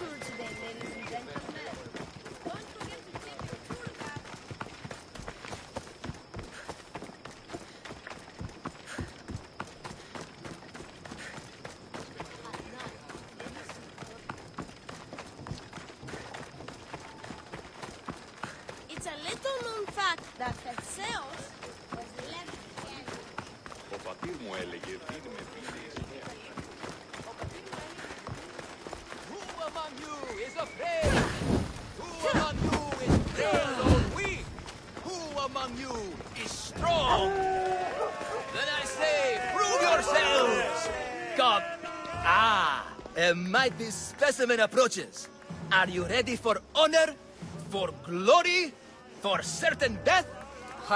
tour today, ladies and gentlemen. Don't forget to take your tour back. It's a little known fact that Theseus was left behind. Ο πατήρ μου έλεγε δίνει με πίνες. Who among you is afraid? Who among you is frail or weak? Who among you is strong? Then I say, prove yourselves! Come. A mighty specimen approaches. Are you ready for honor? For glory? For certain death?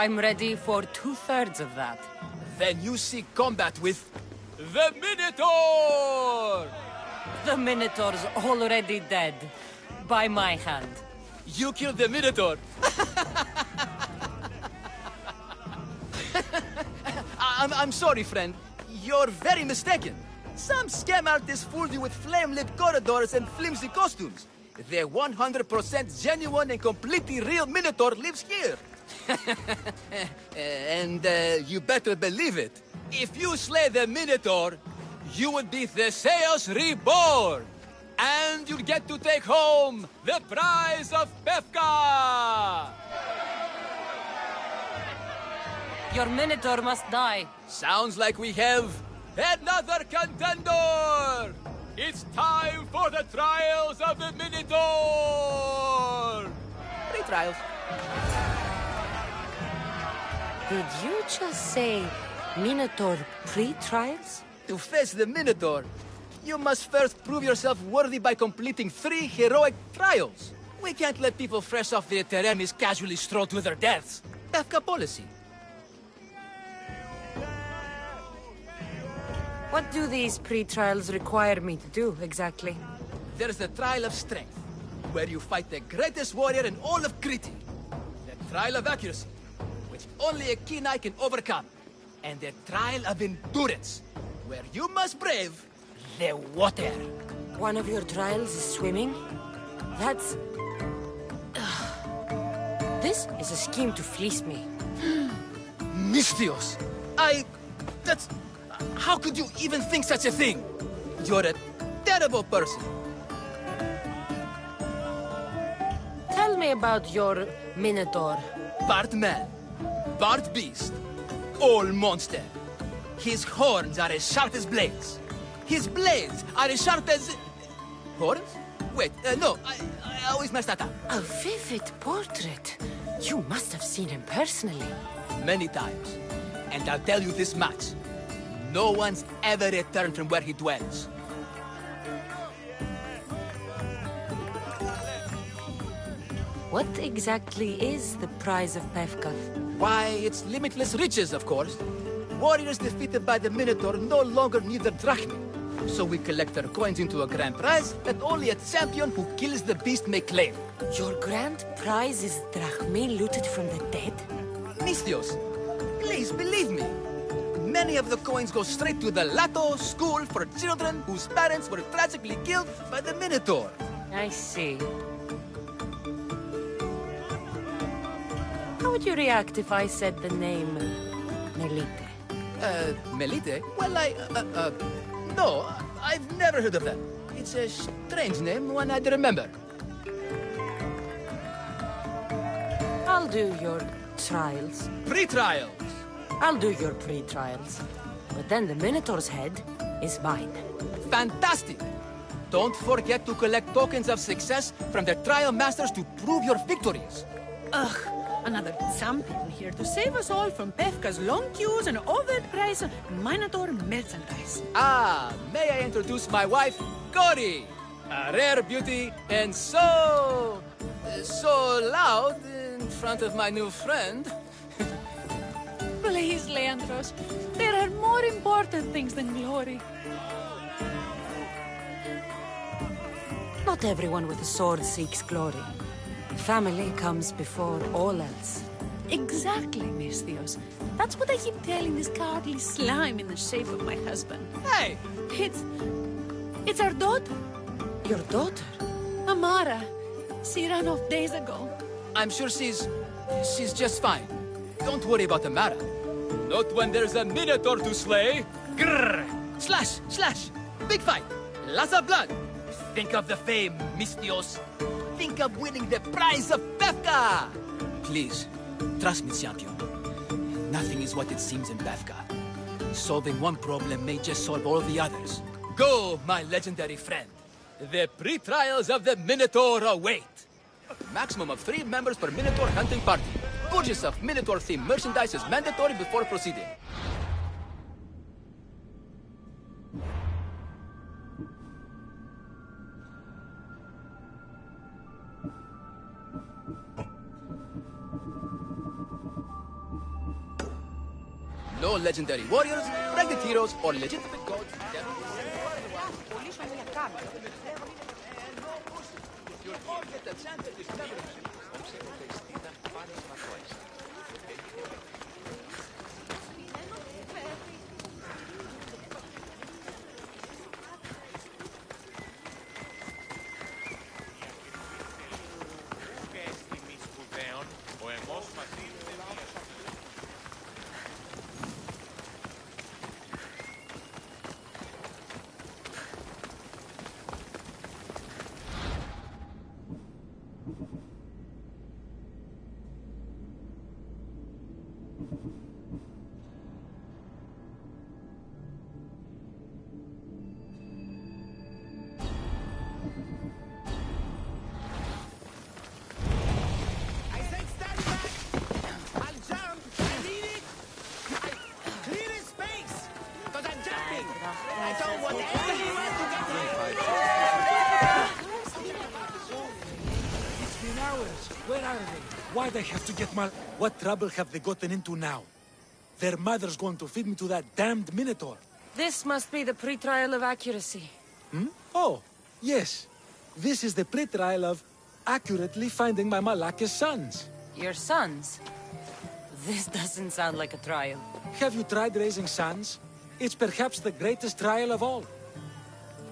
I'm ready for 2/3 of that. Then you seek combat with the Minotaur! The Minotaur's already dead. By my hand. You killed the Minotaur! I'm sorry, friend. You're very mistaken. Some scam artists fooled you with flame-lit corridors and flimsy costumes. The 100% genuine and completely real Minotaur lives here. And you better believe it. If you slay the Minotaur, you would be Theseus reborn. And you'll get to take home the prize of Pefka! Your Minotaur must die. Sounds like we have another contender! It's time for the trials of the Minotaur! 3 trials. Did you just say Minotaur pre-trials? To face the Minotaur, you must first prove yourself worthy by completing 3 heroic trials. We can't let people fresh off the Teremis casually stroll to their deaths. Pefka policy. What do these pre-trials require me to do, exactly? There's the trial of strength, where you fight the greatest warrior in all of Crete. The trial of accuracy, which only a keen eye can overcome. And the trial of endurance, where you must brave the water. One of your trials is swimming? That's... This is a scheme to fleece me. Mystios! That's... How could you even think such a thing? You're a terrible person. Tell me about your Minotaur. Part man, part beast, all monster. His horns are as sharp as blades. His blades are as sharp as... Horns? Wait, no, I always mess that up. A vivid portrait. You must have seen him personally. Many times. And I'll tell you this much. No one's ever returned from where he dwells. What exactly is the prize of Pefka? Why, it's limitless riches, of course. Warriors defeated by the Minotaur no longer need their drachmi. So we collect their coins into a grand prize that only a champion who kills the beast may claim. Your grand prize is drachmi looted from the dead? Mystios, please believe me. Many of the coins go straight to the Lato school for children whose parents were tragically killed by the Minotaur. I see. How would you react if I said the name Melite? Melite? Well, no, I've never heard of that. It's a strange name, one I'd remember. I'll do your trials. Pre-trials. I'll do your pre-trials. But then the Minotaur's head is mine. Fantastic! Don't forget to collect tokens of success from the trial masters to prove your victories. Ugh, another champion here to save us all from Pefka's long queues and overpriced Minotaur merchandise. May I introduce my wife, Cory? A rare beauty and so loud in front of my new friend. Please, Leandros, there are more important things than glory. Not everyone with a sword seeks glory. Family comes before all else. Exactly, Mystios. That's what I keep telling this cowardly slime in the shape of my husband. Hey! It's our daughter. Your daughter? Amara. She ran off days ago. I'm sure she's just fine. Don't worry about Amara. Not when there's a Minotaur to slay. Grrr! Slash! Slash! Big fight! Lots of blood! Think of the fame, Mistios. Think of winning the prize of Befka! Please, trust me, champion. Nothing is what it seems in Befka. Solving one problem may just solve all the others. Go, my legendary friend. The pre-trials of the Minotaur await. Maximum of 3 members per Minotaur hunting party. Purchase of Minotaur-themed merchandise is mandatory before proceeding. No legendary warriors, ranked heroes, or legitimate gods. Why they have to get my... What trouble have they gotten into now? Their mother's going to feed me to that damned Minotaur. This must be the pre-trial of accuracy. Hmm? Oh, yes. This is the pre-trial of accurately finding my Malaka's sons. Your sons? This doesn't sound like a trial. Have you tried raising sons? It's perhaps the greatest trial of all.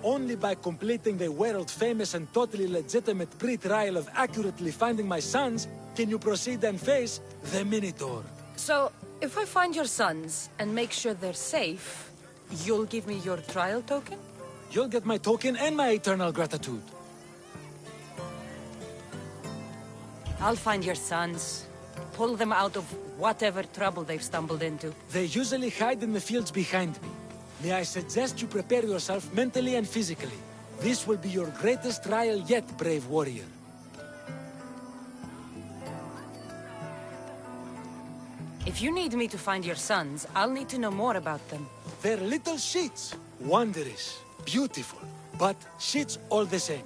Only by completing the world-famous and totally legitimate pre-trial of accurately finding my sons can you proceed and face the Minotaur. So, if I find your sons and make sure they're safe, you'll give me your trial token? You'll get my token and my eternal gratitude. I'll find your sons. Pull them out of whatever trouble they've stumbled into. They usually hide in the fields behind me. May I suggest you prepare yourself mentally and physically. This will be your greatest trial yet, brave warrior. If you need me to find your sons, I'll need to know more about them. They're little sheets. Wondrous, beautiful, but sheets all the same.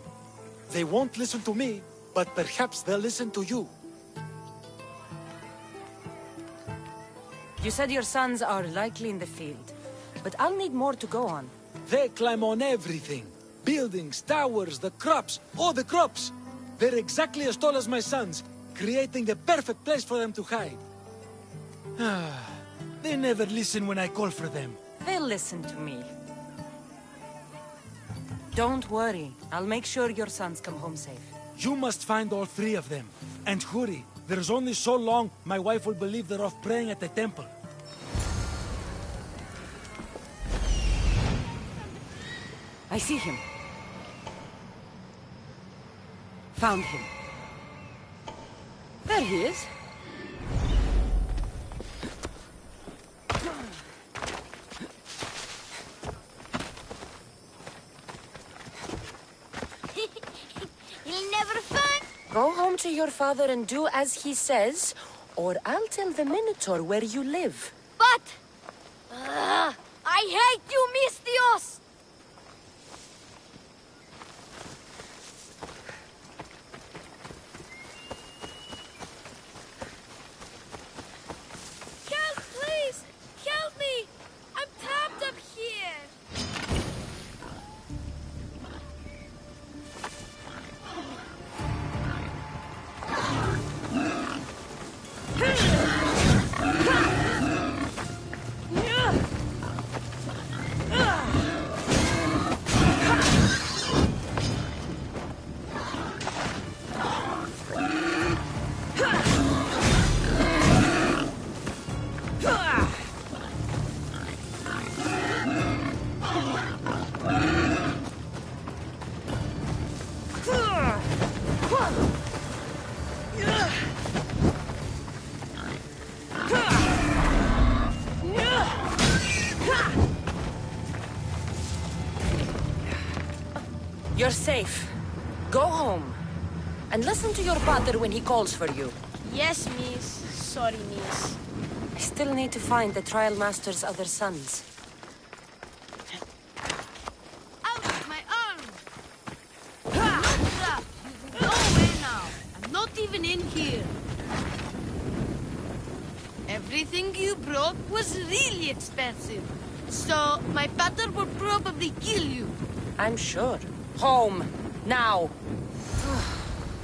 They won't listen to me, but perhaps they'll listen to you. You said your sons are likely in the field, but I'll need more to go on. They climb on everything. Buildings, towers, the crops, all the crops. They're exactly as tall as my sons, creating the perfect place for them to hide. They never listen when I call for them. They'll listen to me. Don't worry. I'll make sure your sons come home safe. You must find all 3 of them. And hurry. There's only so long my wife will believe they're off praying at the temple. I see him. Found him. There he is. You'll never find... Go home to your father and do as he says, or I'll tell the Minotaur where you live. But... I hate you, Mistios! Help, please! Help me! I'm trapped up here! You're safe. Go home. And listen to your father when he calls for you. Yes, miss. Sorry, miss. I still need to find the Trial Master's other sons. Out with my arm! Ha! Go away now. I'm not even in here. Everything you brought was really expensive. So, my father will probably kill you. I'm sure. Home. Now.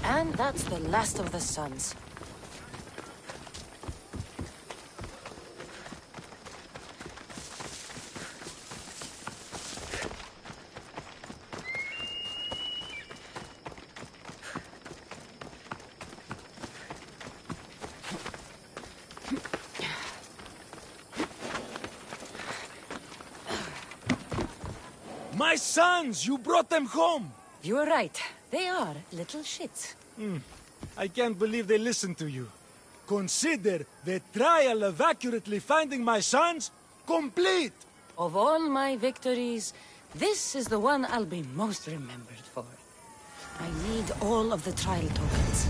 And that's the last of the sons. My sons! You brought them home! You were right. They are little shits. I can't believe they listened to you. Consider the trial of accurately finding my sons complete! Of all my victories, this is the one I'll be most remembered for. I need all of the trial tokens.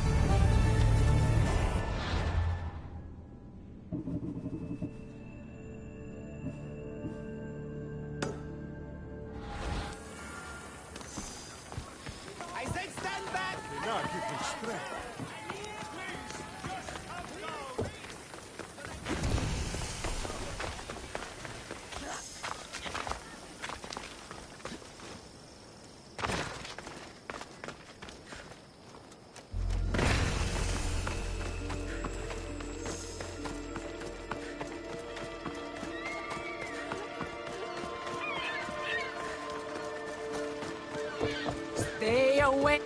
I said stand back! Now give me strength. Stay away.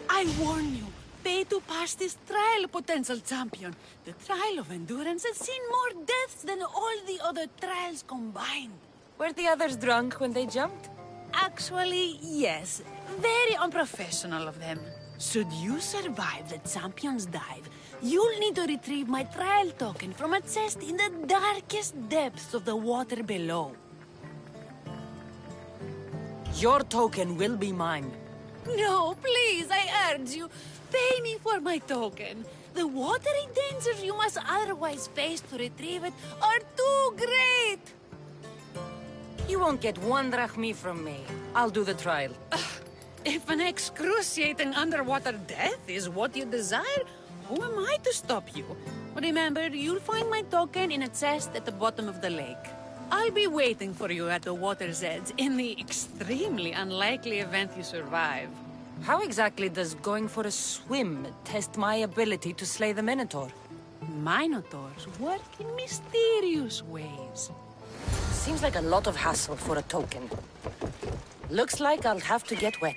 I warn you, pay to pass this trial, potential champion. The trial of endurance has seen more deaths than all the other trials combined. Were the others drunk when they jumped? Actually, yes. Very unprofessional of them. Should you survive the champion's dive, you'll need to retrieve my trial token from a chest in the darkest depths of the water below. Your token will be mine. No, please, I urge you. Pay me for my token. The watery dangers you must otherwise face to retrieve it are too great. You won't get one drachmi from me. I'll do the trial. If an excruciating underwater death is what you desire, who am I to stop you? Remember, you'll find my token in a chest at the bottom of the lake. I'll be waiting for you at the water's edge in the extremely unlikely event you survive. How exactly does going for a swim test my ability to slay the Minotaur? Minotaurs work in mysterious ways. Seems like a lot of hassle for a token. Looks like I'll have to get wet.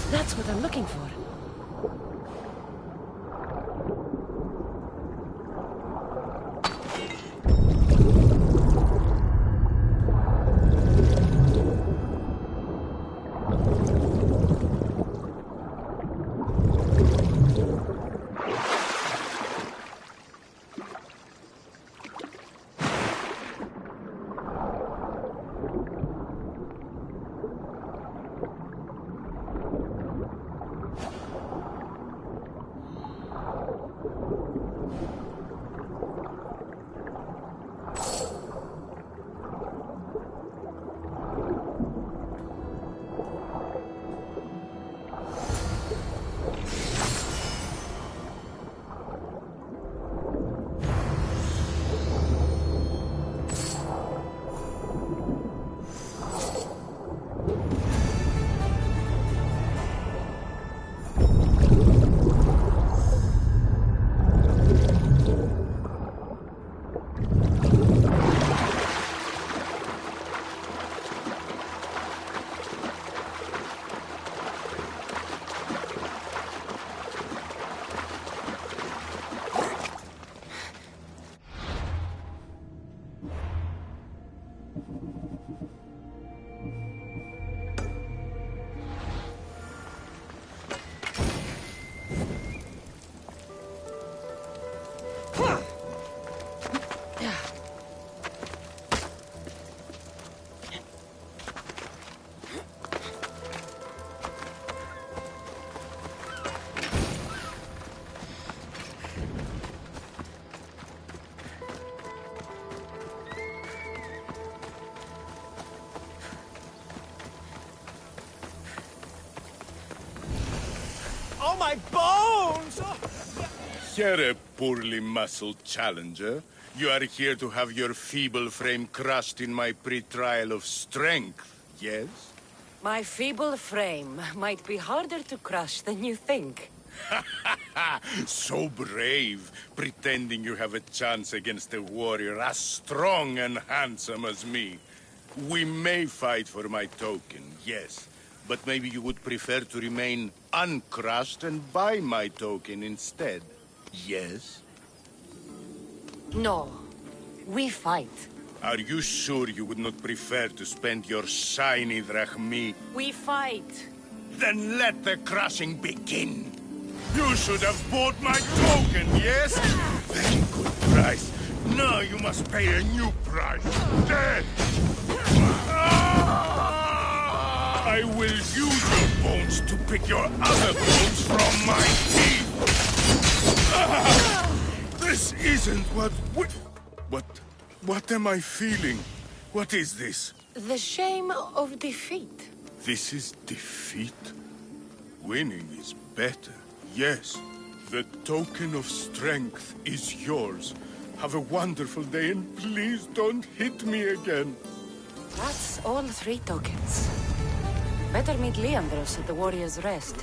That's what I'm looking for. my bones! Oh. Here, poorly muscled challenger. You are here to have your feeble frame crushed in my pre-trial of strength, yes? My feeble frame might be harder to crush than you think. So brave, pretending you have a chance against a warrior as strong and handsome as me. We may fight for my token, yes, but maybe you would prefer to remain uncrushed and buy my token instead, yes? No, we fight. Are you sure you would not prefer to spend your shiny drachmi? We fight. Then let the crushing begin. You should have bought my token, yes? Very good price. Now you must pay a new price. Dead! I will use your bones to pick your other bones from my teeth. This isn't what am I feeling? What is this? The shame of defeat. This is defeat? Winning is better, yes. The token of strength is yours. Have a wonderful day and please don't hit me again. That's all 3 tokens. Better meet Leandros at the Warrior's Rest.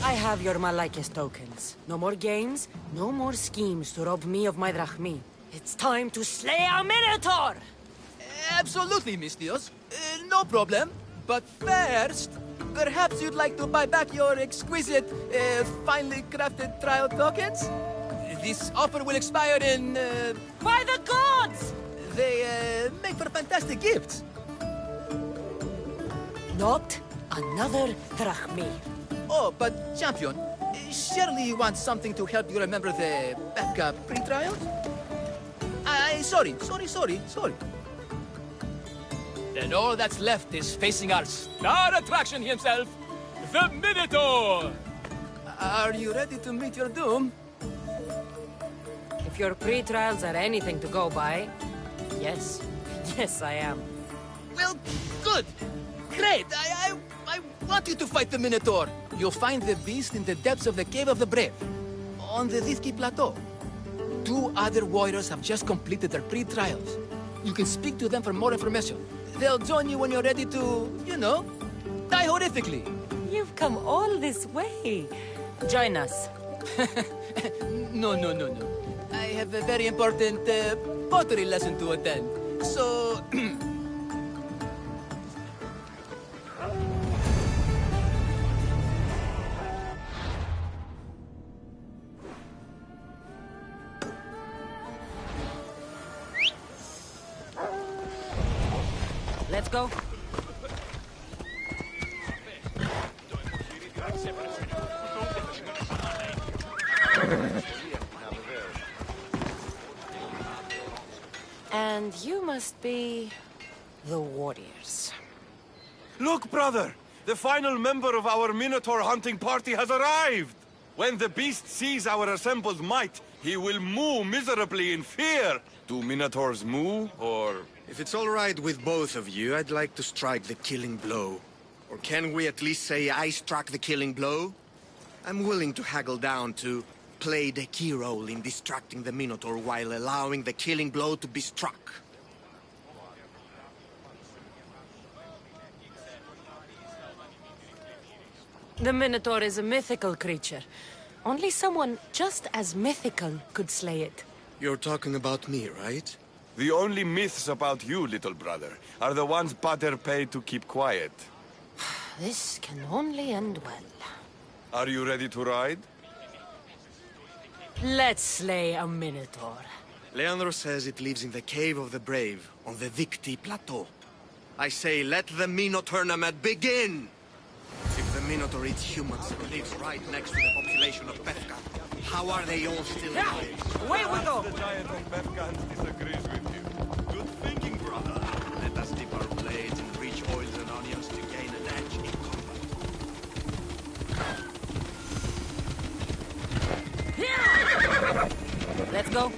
I have your Malakis tokens. No more games, no more schemes to rob me of my drachmi. It's time to slay our Minotaur! Absolutely, Mistios. No problem. But first, perhaps you'd like to buy back your exquisite, finely crafted trial tokens? This offer will expire in, By the gods! They, make for fantastic gifts. Not another drachmi. Oh, but, champion, surely you want something to help you remember the backup pre-trials? Sorry. Then all that's left is facing our star attraction himself, the Minotaur! Are you ready to meet your doom? If your pre-trials are anything to go by, yes. Yes, I am. Well, good! Great! I want you to fight the Minotaur! You'll find the beast in the depths of the Cave of the Brave, on the Lithki Plateau. 2 other warriors have just completed their pre-trials. You can speak to them for more information. They'll join you when you're ready to, you know, die horrifically. You've come all this way. Join us. No. I have a very important pottery lesson to attend. So... Let's go. And you must be the warriors. Look, brother! The final member of our Minotaur hunting party has arrived! When the beast sees our assembled might, he will moo miserably in fear. Do Minotaurs moo, or... If it's all right with both of you, I'd like to strike the killing blow. Or can we at least say I struck the killing blow? I'm willing to haggle down to play the key role in distracting the Minotaur while allowing the killing blow to be struck. The Minotaur is a mythical creature. Only someone just as mythical could slay it. You're talking about me, right? The only myths about you, little brother, are the ones Pater paid to keep quiet. This can only end well. Are you ready to ride? Let's slay a Minotaur. Leandro says it lives in the Cave of the Brave, on the Victi Plateau. I say, let the Minotaur tournament begin! If the Minotaur eats humans and lives right next to the population of Bethka, how are they all still alive? Away we go! The giant of Bethkans disagrees with you. Good thinking, brother. Let us dip our blades in rich oils and onions to gain an edge in combat. Let's go.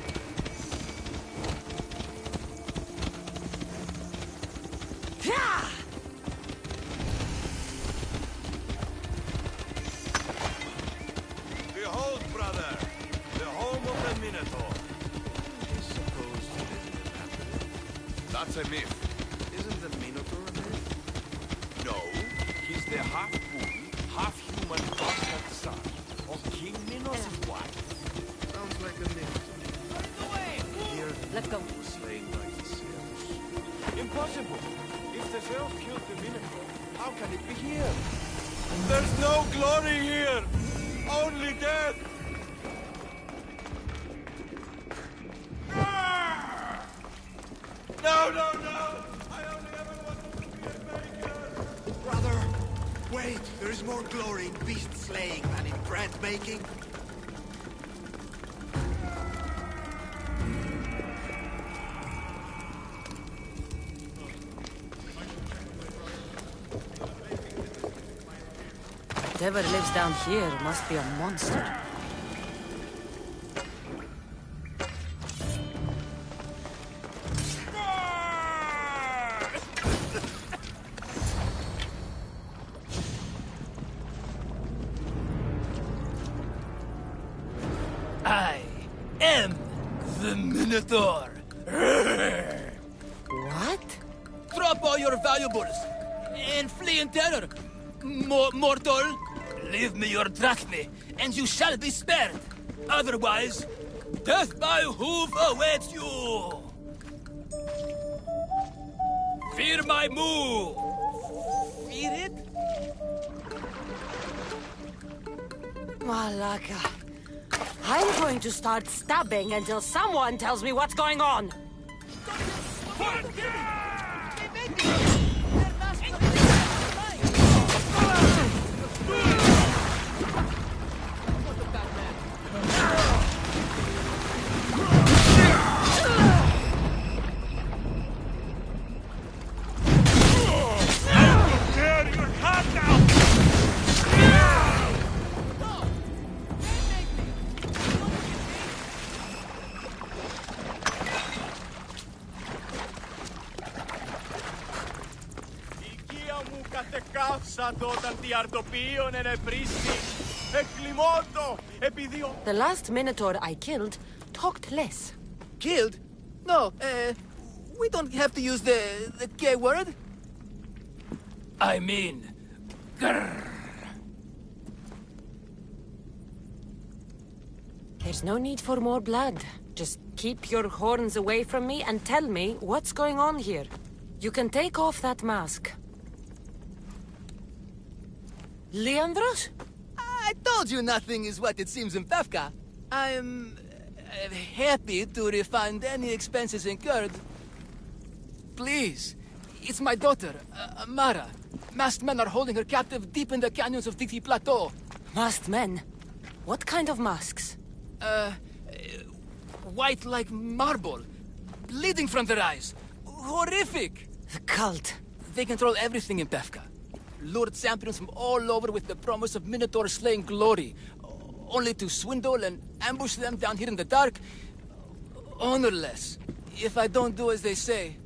Behold, brother, the home of the Minotaur. Is supposed to live in the labyrinth. That's a myth. Isn't the Minotaur a myth? No, he's the half-bull, half-human bastard son of King Minos' wife. Sounds like a myth. Here, Let's go. was slain by the Zeus. Impossible. If the Zeus killed the Minotaur, how can it be here? There's no glory here! Only death! No, no, no! I only ever wanted to be a maker! Brother, wait! There is more glory in beast slaying than in bread making. Whatever lives down here must be a monster. I am the Minotaur. What? Drop all your valuables and flee in terror. Mortal, leave me your drachme, and you shall be spared. Otherwise, death by hoof awaits you. Fear my move. Fear it? Malaka. I'm going to start stabbing until someone tells me what's going on. The last Minotaur I killed talked less. Killed? No, we don't have to use the K word. I mean, grrr. There's no need for more blood. Just keep your horns away from me and tell me what's going on here. You can take off that mask. Leandros? I told you nothing is what it seems in Befka. I'm happy to refund any expenses incurred. Please, It's my daughter, Amara. Masked men are holding her captive deep in the canyons of Dixie Plateau. Masked men? What kind of masks? White like marble. Bleeding from their eyes. Horrific! The cult. They control everything in Pefka. Lured champions from all over with the promise of Minotaur slaying glory. Only to swindle and ambush them down here in the dark. Honorless. If I don't do as they say,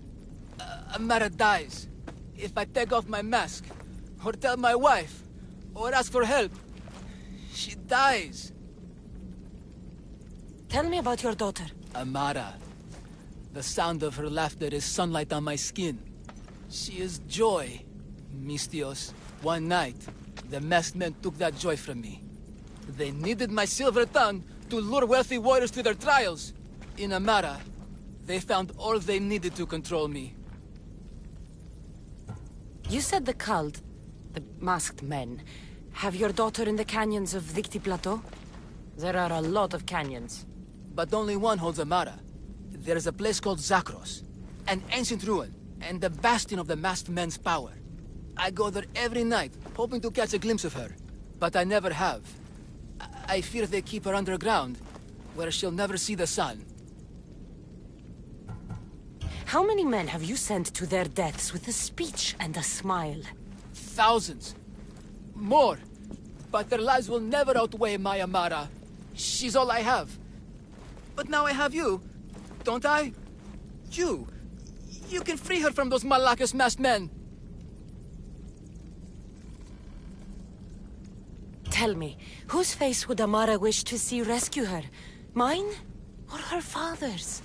Amara dies. If I take off my mask, or tell my wife, or ask for help, she dies. Tell me about your daughter. Amara. The sound of her laughter is sunlight on my skin. She is joy. Mistios, one night, the masked men took that joy from me. They needed my silver tongue to lure wealthy warriors to their trials. In Amara, they found all they needed to control me. You said the cult, the masked men, have your daughter in the canyons of Dixie Plateau? There are a lot of canyons. But only one holds Amara. There is a place called Zakros, an ancient ruin, and the bastion of the masked men's power. I go there every night, hoping to catch a glimpse of her, but I never have. I fear they keep her underground, where she'll never see the sun. How many men have you sent to their deaths with a speech and a smile? Thousands. More. But their lives will never outweigh my Amara. She's all I have. But now I have you, don't I? You can free her from those Malakas masked men. Tell me, whose face would Amara wish to see rescue her? Mine? Or her father's?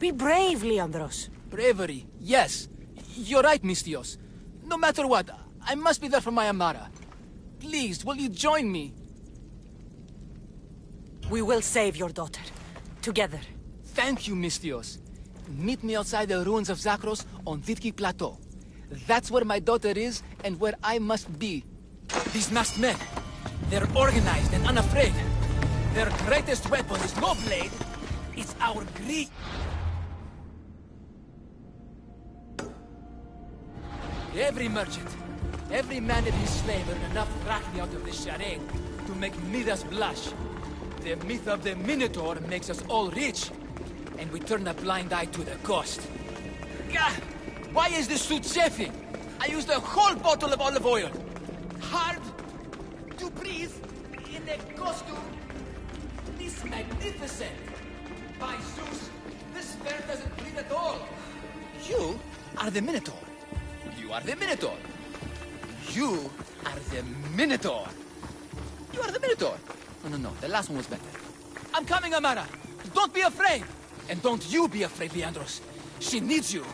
Be brave, Leandros. Bravery, yes. You're right, Mistios. No matter what, I must be there for my Amara. Please, will you join me? We will save your daughter. Together. Thank you, Mistios. Meet me outside the ruins of Zakros on Vitki Plateau. That's where my daughter is and where I must be. These masked men, they're organized and unafraid. Their greatest weapon is no blade, it's our greed. Every merchant, every man and his slave earn enough drachmi out of this charade to make Midas blush. The myth of the Minotaur makes us all rich, and we turn a blind eye to the cost. Gah! Why is this suit chafing? I used a whole bottle of olive oil. Hard to breathe in a costume this magnificent. By Zeus, this fair doesn't breathe at all. You are the Minotaur. You are the Minotaur. You are the Minotaur. You are the Minotaur. No, the last one was better. I'm coming, Amara. Don't be afraid. And don't you be afraid, Leandros. She needs you.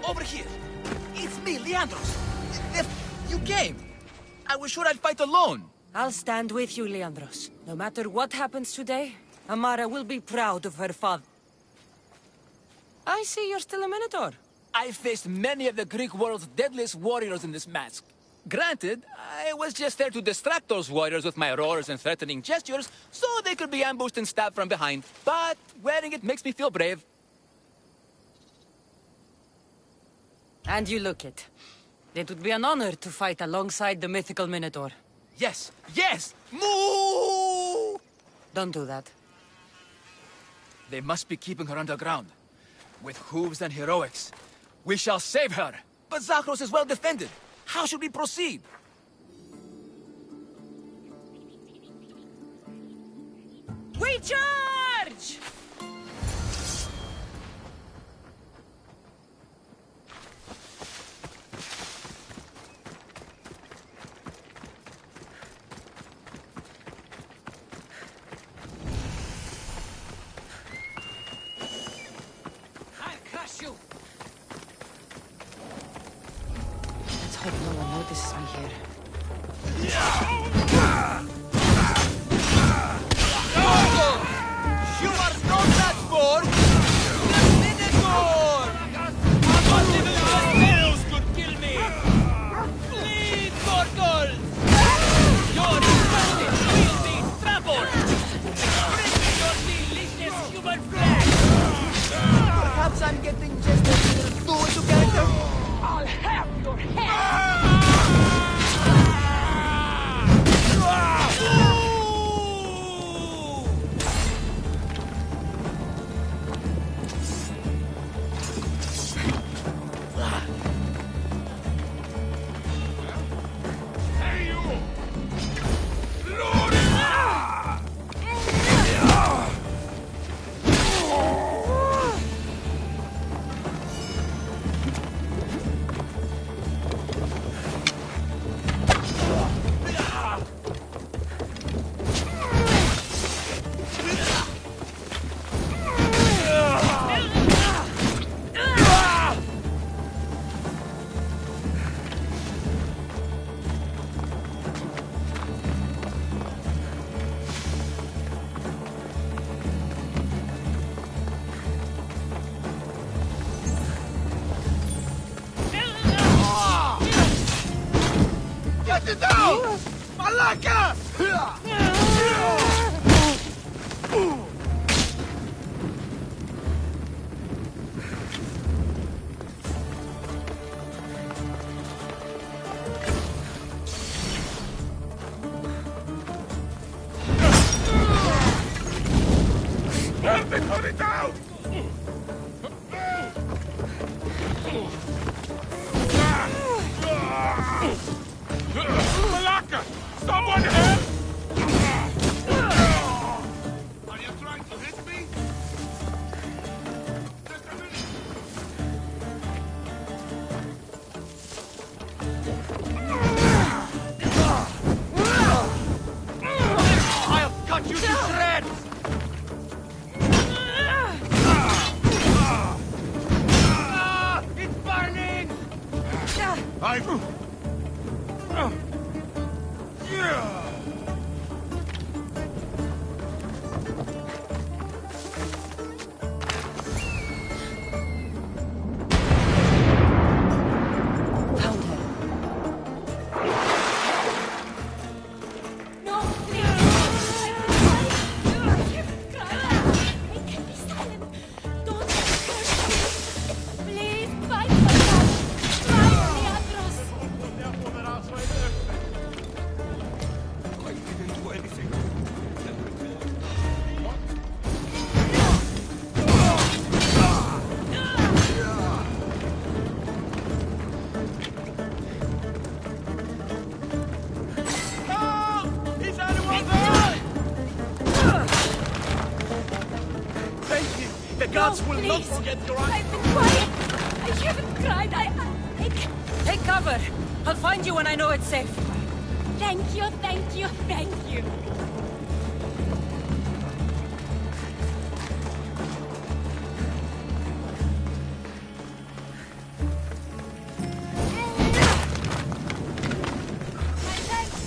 Over here. It's me, Leandros. You came. I was sure I'd fight alone. I'll stand with you, Leandros. No matter what happens today, Amara will be proud of her father. I see you're still a Minotaur. I faced many of the Greek world's deadliest warriors in this mask. Granted, I was just there to distract those warriors with my roars and threatening gestures, so they could be ambushed and stabbed from behind. But wearing it makes me feel brave. And you look it. It would be an honor to fight alongside the mythical Minotaur. Yes! Yes! Moo! Don't do that. They must be keeping her underground. With hooves and heroics. We shall save her! But Zakros is well defended. How should we proceed? We charge! notices me here. You are not that bored! The Minotaur! What level spells could kill me? Flee, mortals! Your justice will be trampled! Bring your delicious human flesh! Perhaps I'm getting just a little too into character. I'll have your head! Get it down! Malaka! Help me put it down! Malaka! Someone help! Are you trying to hit me? Just a minute! I'll cut you to shreds! It's burning! Found her. No, please. I can be silent. Don't curse me. Please, fight for us. Fight, Leandros. I didn't do anything. Is anyone there? Thank you. The gods will not please. forget your I've been quiet. I haven't cried. I Take cover. I'll find you when I know it's safe. Thank you, thank you, thank you. My thanks.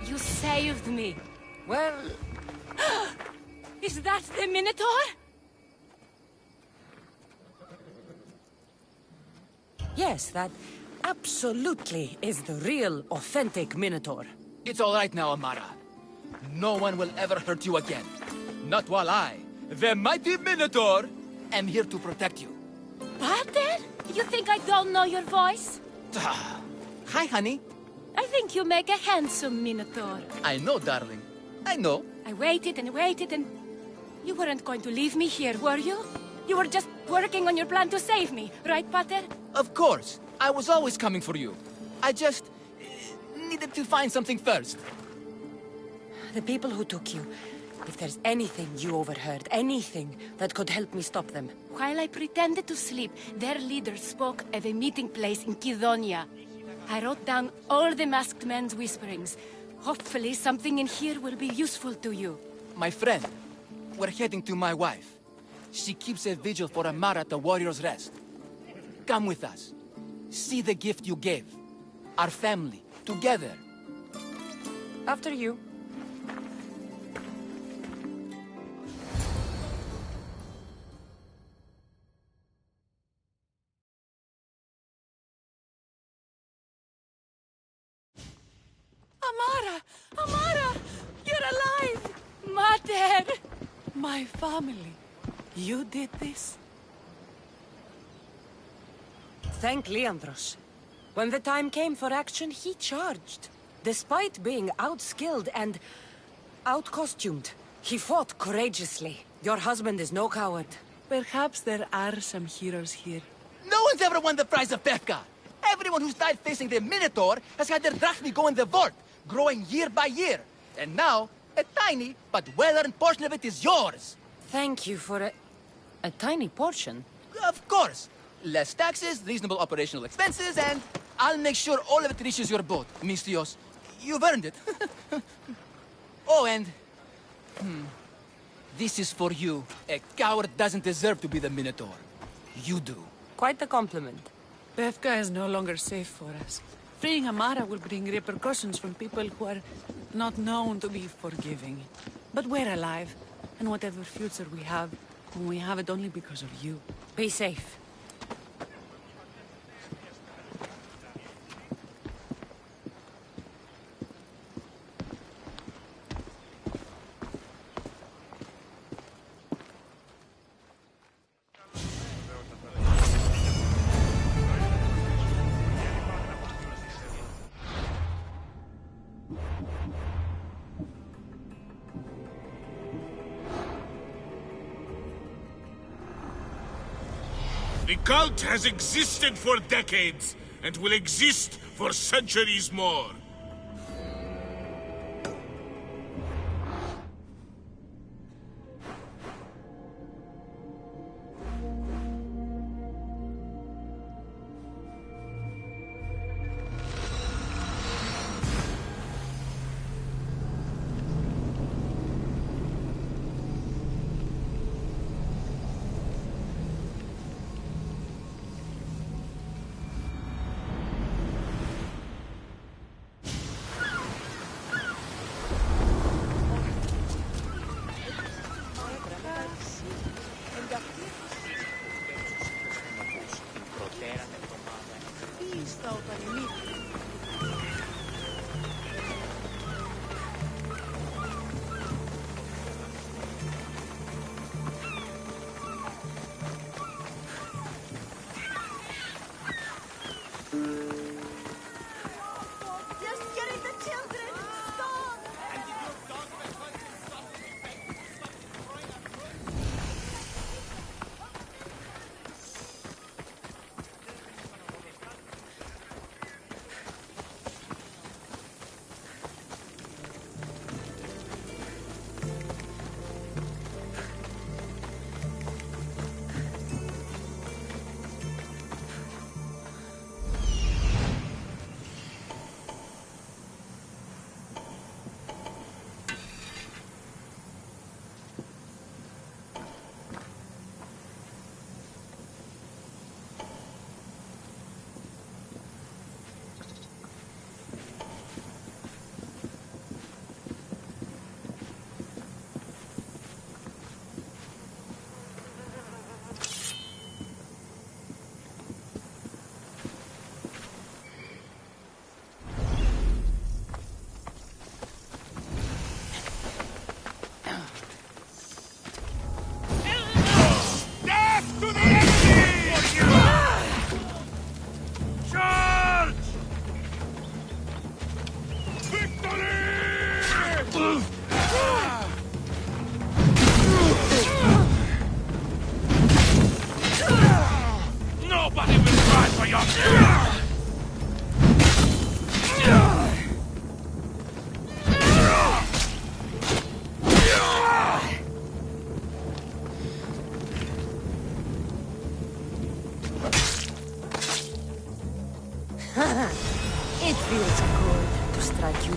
You saved me. Well, Is that the Minotaur? yes, that absolutely is the real, authentic Minotaur. It's all right now, Amara. no one will ever hurt you again. Not while I, the mighty Minotaur, am here to protect you. Pater? You think I don't know your voice? Hi, honey. I think you make a handsome Minotaur. I know, darling. I know. I waited and waited and... You weren't going to leave me here, were you? You were just working on your plan to save me, right, Pater? Of course. I was always coming for you. I just... needed to find something first. The people who took you, if there's anything you overheard, anything that could help me stop them. While I pretended to sleep, their leader spoke of a meeting place in Kidonia. I wrote down all the masked men's whisperings. Hopefully something in here will be useful to you. My friend, we're heading to my wife. She keeps a vigil for Amara at the Warrior's Rest. Come with us. See the gift you gave. Our family, together. After you. Amara! Amara! You're alive! Mater! My family. You did this? Thank Leandros. When the time came for action, he charged. Despite being outskilled and out-costumed, he fought courageously. Your husband is no coward. Perhaps there are some heroes here. No one's ever won the prize of Bethka. Everyone who's died facing the Minotaur has had their drachmi go in the vault, growing year by year. And now, a tiny but well-earned portion of it is yours. Thank you for a tiny portion. Of course. Less taxes, reasonable operational expenses, and I'll make sure all of it reaches your boat, Mistios. You've earned it. Oh, and... This is for you. A coward doesn't deserve to be the Minotaur. You do. Quite the compliment. Bethka is no longer safe for us. Freeing Amara will bring repercussions from people who are not known to be forgiving. But we're alive, and whatever future we have it only because of you. Be safe. The cult has existed for decades, and will exist for centuries more.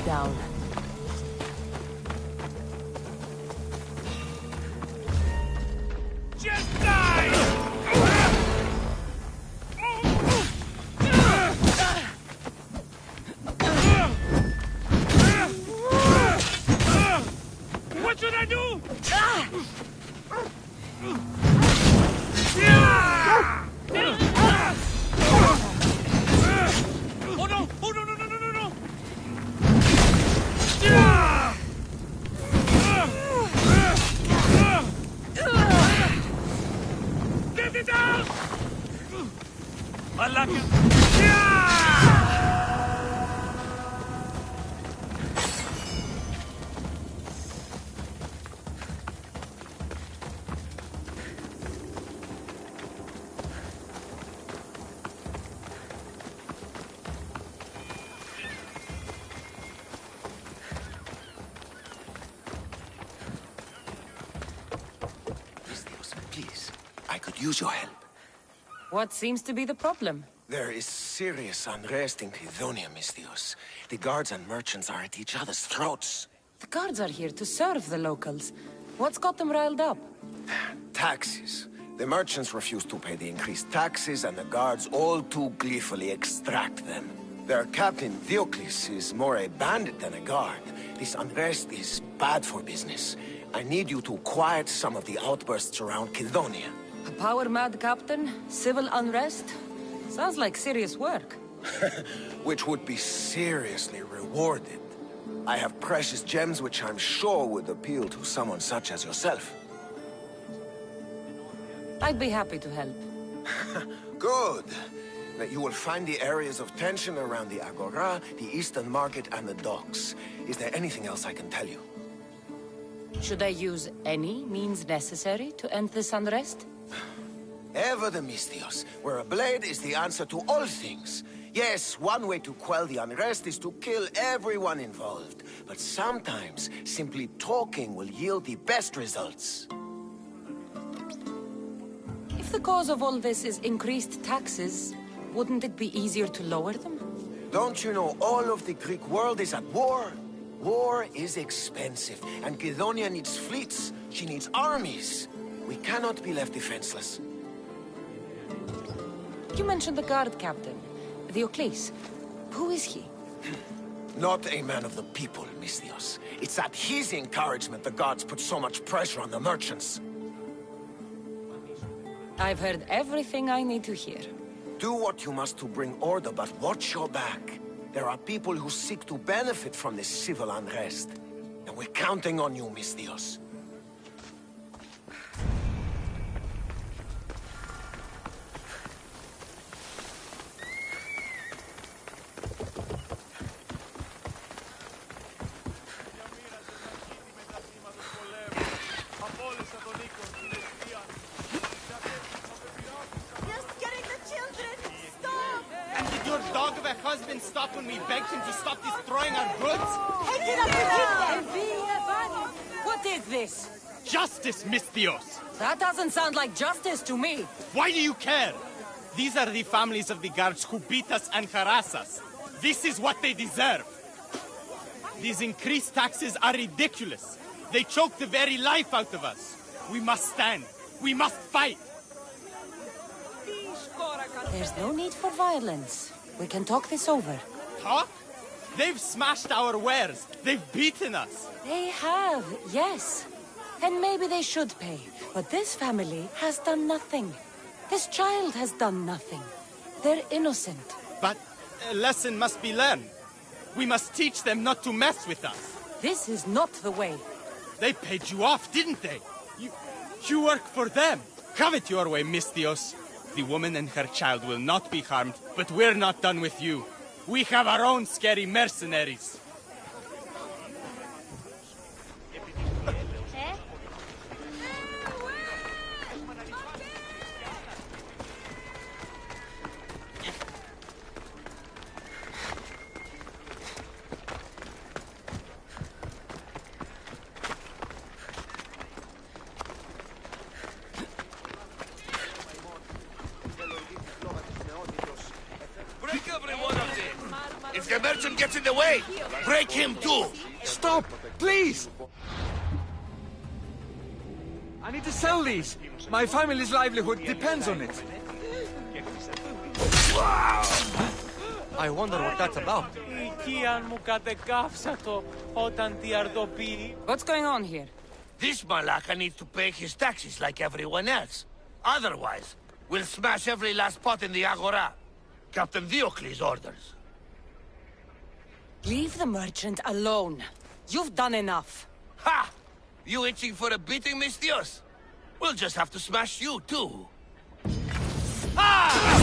down. Just die! What should I do? Oh no! Oh no! No! No! No! No! No! Get it out! I like it. Please, I could use your help. What seems to be the problem? There is serious unrest in Credonia, Mistios. The guards and merchants are at each other's throats. The guards are here to serve the locals. What's got them riled up? Taxes. The merchants refuse to pay the increased taxes, and the guards all too gleefully extract them. Their captain, Theocles, is more a bandit than a guard. This unrest is bad for business. I need you to quiet some of the outbursts around Credonia. A power-mad captain? Civil unrest? Sounds like serious work. Which would be seriously rewarded. I have precious gems which I'm sure would appeal to someone such as yourself. I'd be happy to help. Good. Now, you will find the areas of tension around the Agora, the Eastern Market, and the docks. Is there anything else I can tell you? Should I use any means necessary to end this unrest? Ever the Mistios, where a blade is the answer to all things. Yes, one way to quell the unrest is to kill everyone involved. But sometimes, simply talking will yield the best results. If the cause of all this is increased taxes, wouldn't it be easier to lower them? Don't you know all of the Greek world is at war? War is expensive, and Credonia needs fleets. She needs armies. We cannot be left defenseless. You mentioned the guard captain, Theocles. Who is he? Not a man of the people, Mistios. It's at his encouragement the guards put so much pressure on the merchants. I've heard everything I need to hear. Do what you must to bring order, but watch your back. There are people who seek to benefit from this civil unrest. And we're counting on you, Mistios. Stop when we begged him to stop destroying our goods? What is this? Justice, Mistios! That doesn't sound like justice to me. Why do you care? These are the families of the guards who beat us and harass us. This is what they deserve. These increased taxes are ridiculous. They choke the very life out of us. We must stand. We must fight. There's no need for violence. We can talk this over. Talk? They've smashed our wares. They've beaten us. They have, yes. And maybe they should pay. But this family has done nothing. This child has done nothing. They're innocent. But a lesson must be learned. We must teach them not to mess with us. This is not the way. They paid you off, didn't they? You work for them. Have it your way, Mistios. The woman and her child will not be harmed, but we're not done with you. We have our own scary mercenaries. It's merchant gets in the way! Break him too! Stop! Please! I need to sell these. My family's livelihood depends on it. I wonder what that's about. What's going on here? This Malaka needs to pay his taxes like everyone else. Otherwise, we'll smash every last pot in the Agora. Captain Diocles' orders. Leave the merchant alone. You've done enough. Ha! You itching for a beating, Mistios? We'll just have to smash you, too. Ah!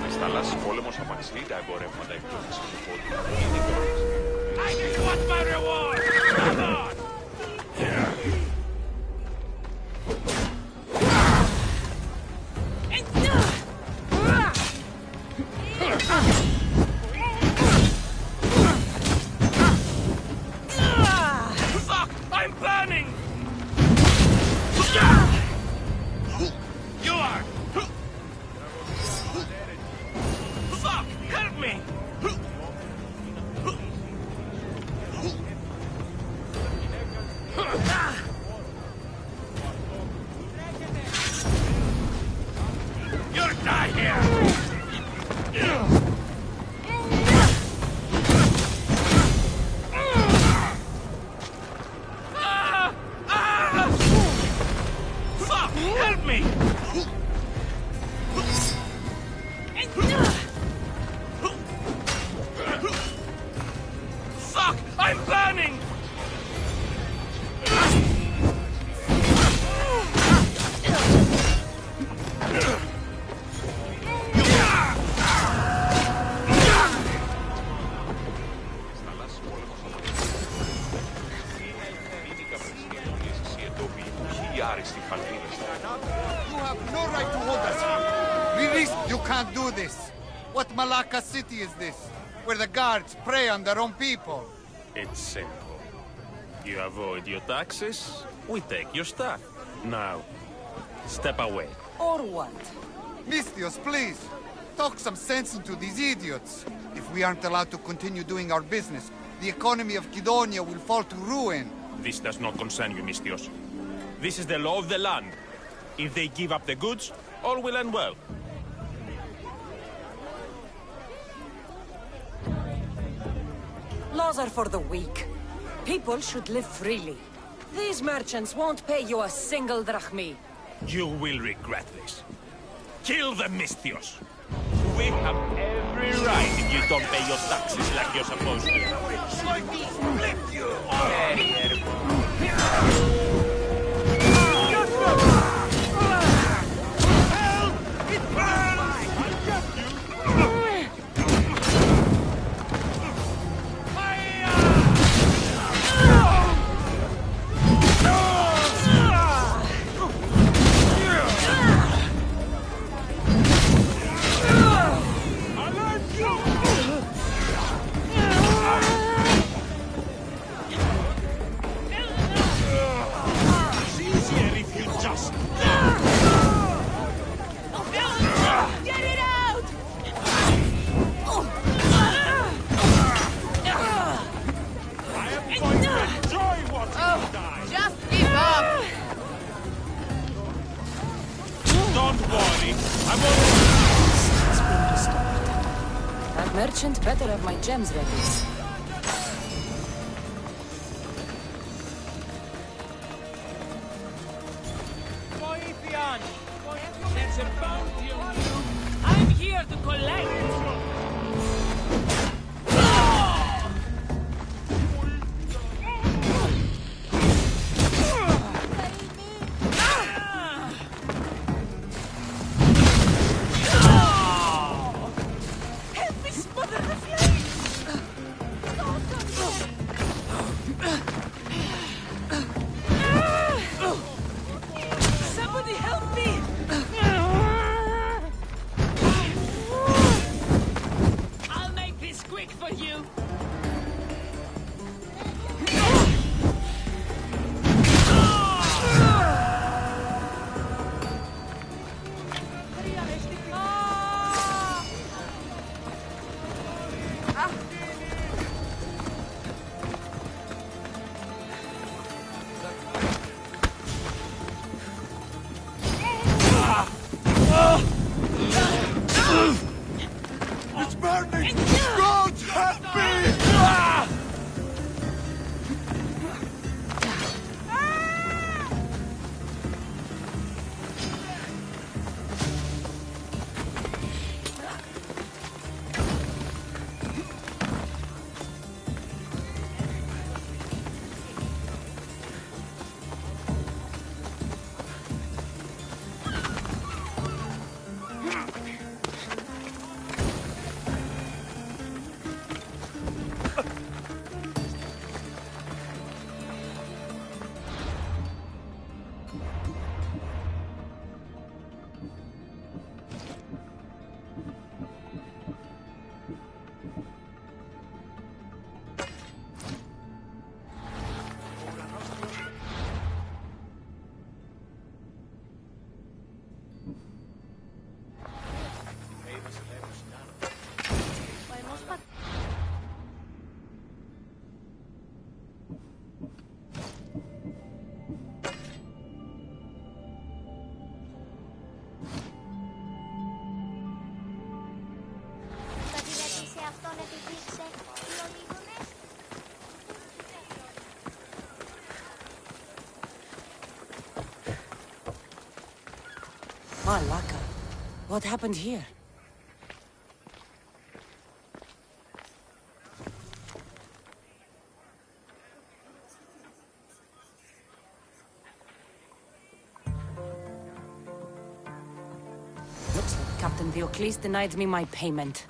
Στις θάλασσες πόλεμος απαξιεί τα εμπορεύματα εκτός της συνοπόδου. I just want my reward! Come on! Fuck! I'm burning! You are! Fuck! Help me! You'll die here! Fuck! Help me! Fuck! I'm burning! You have no right to hold us here. Release! You can't do this. What Malacca city is this? Where the guards prey on their own people. It's simple. You avoid your taxes, we take your stuff. Now, step away. Or what? Mistios, please. Talk some sense into these idiots. If we aren't allowed to continue doing our business, the economy of Kidonia will fall to ruin. This does not concern you, Mistios. This is the law of the land. If they give up the goods, all will end well. Laws are for the weak. People should live freely. These merchants won't pay you a single drachmi. You will regret this. Kill the Mistios. We have every right if you don't pay your taxes like you're supposed to. Merchant better have my gems ready. There's a bounty on you. I'm here to collect. Malaka. What happened here? Looks like Captain Diocles denied me my payment.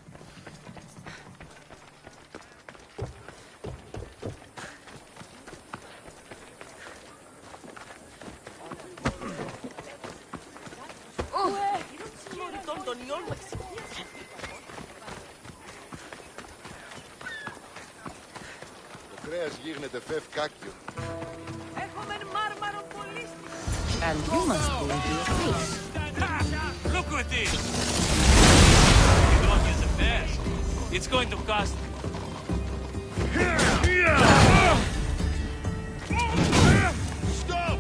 And you must be Diocles. Look at this! You don't use the best. It's going to cost... Stop!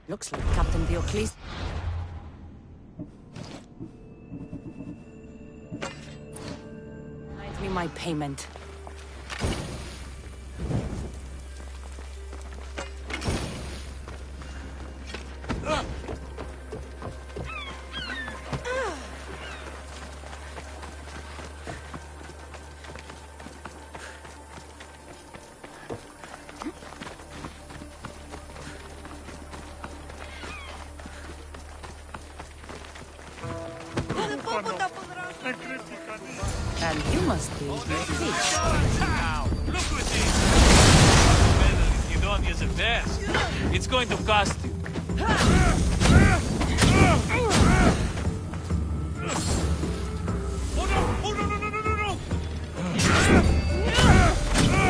Looks like Captain Diocles. Denied me my payment. And you must be Diocles. Look at this! Well, if you don't use the best, it's going to cost you. Oh no! Oh no! No! No! No! No! No!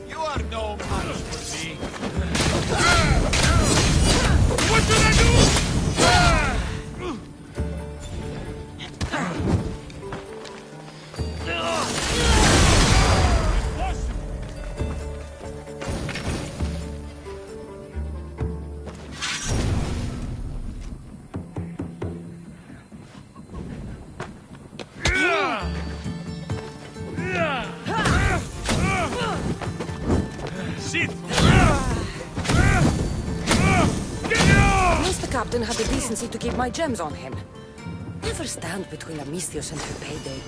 You are no match for me. What should I do? Captain had the decency to keep my gems on him. Never stand between Amistios and her payday.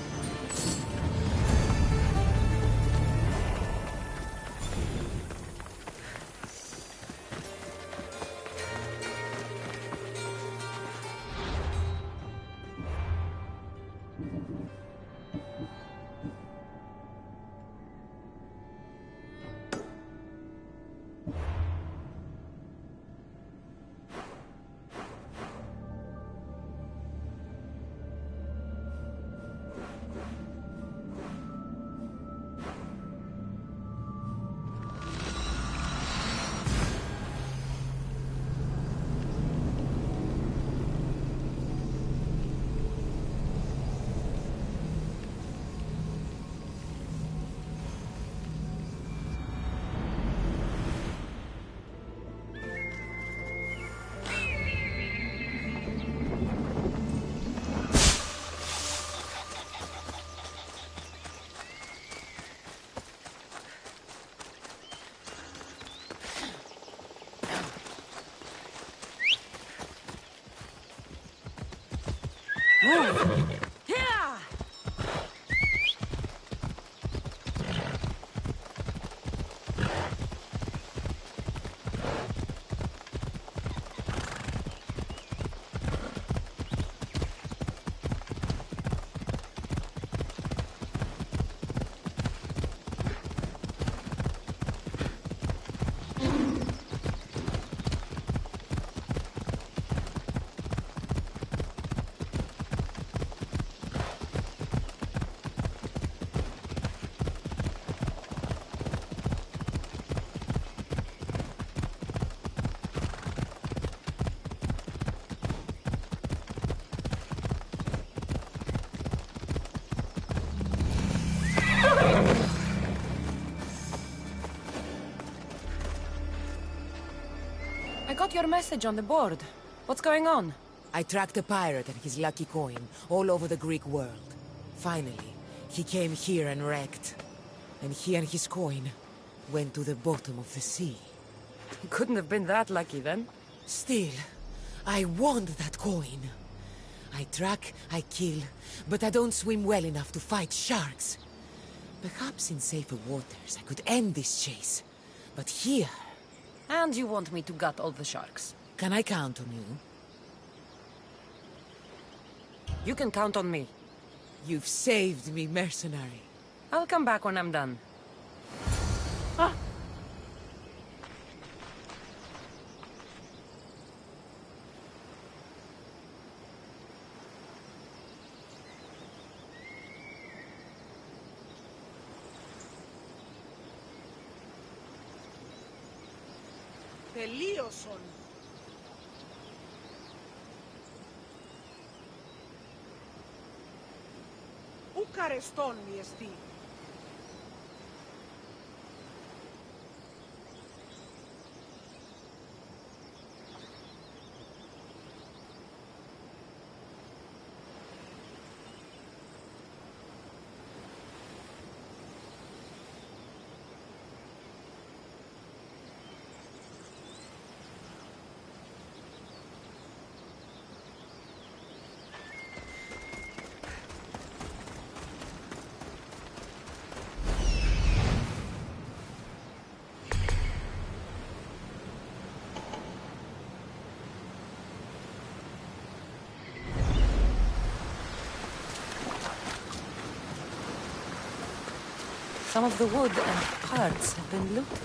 I got your message on the board. What's going on? I tracked a pirate and his lucky coin all over the Greek world. Finally, he came here and wrecked. And he and his coin went to the bottom of the sea. He couldn't have been that lucky then. Still, I want that coin. I track, I kill, but I don't swim well enough to fight sharks. Perhaps in safer waters I could end this chase. But here... And you want me to gut all the sharks? Can I count on you? You can count on me. You've saved me, mercenary. I'll come back when I'm done. Τελείωσον. Ουκ αρεστών μη εστί. Some of the wood and parts have been looted.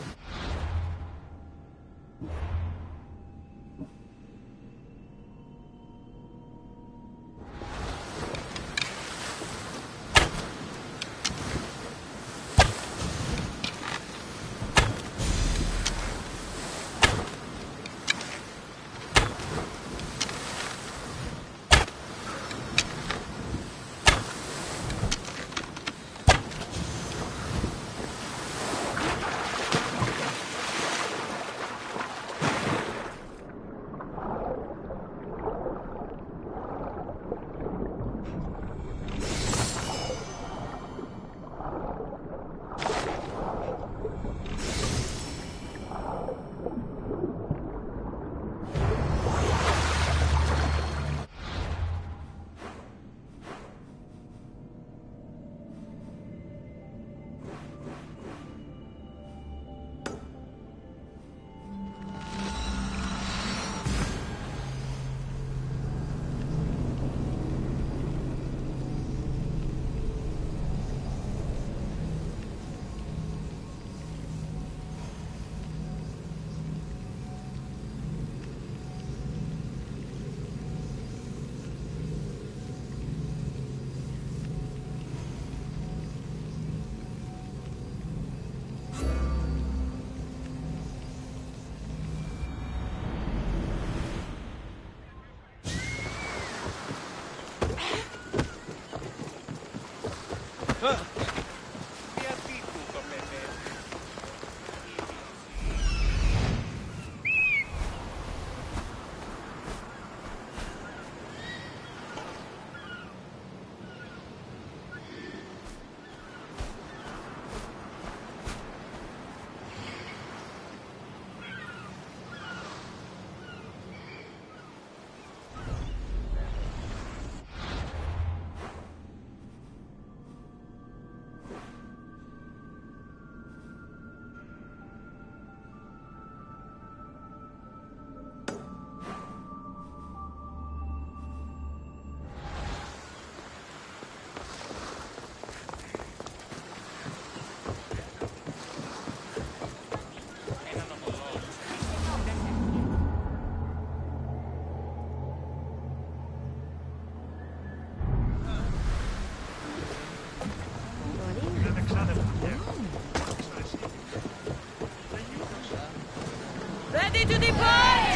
Ready to depart!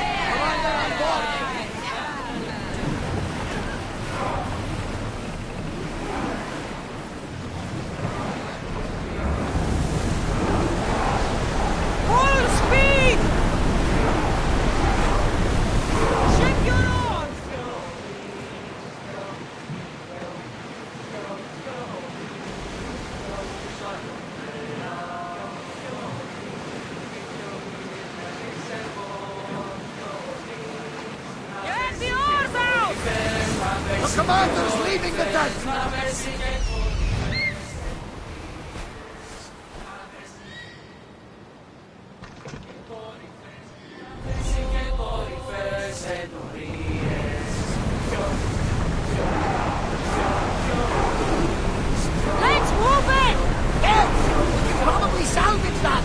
Full speed! Commander's leaving the tent! Let's move it! Yes! We can probably salvage that!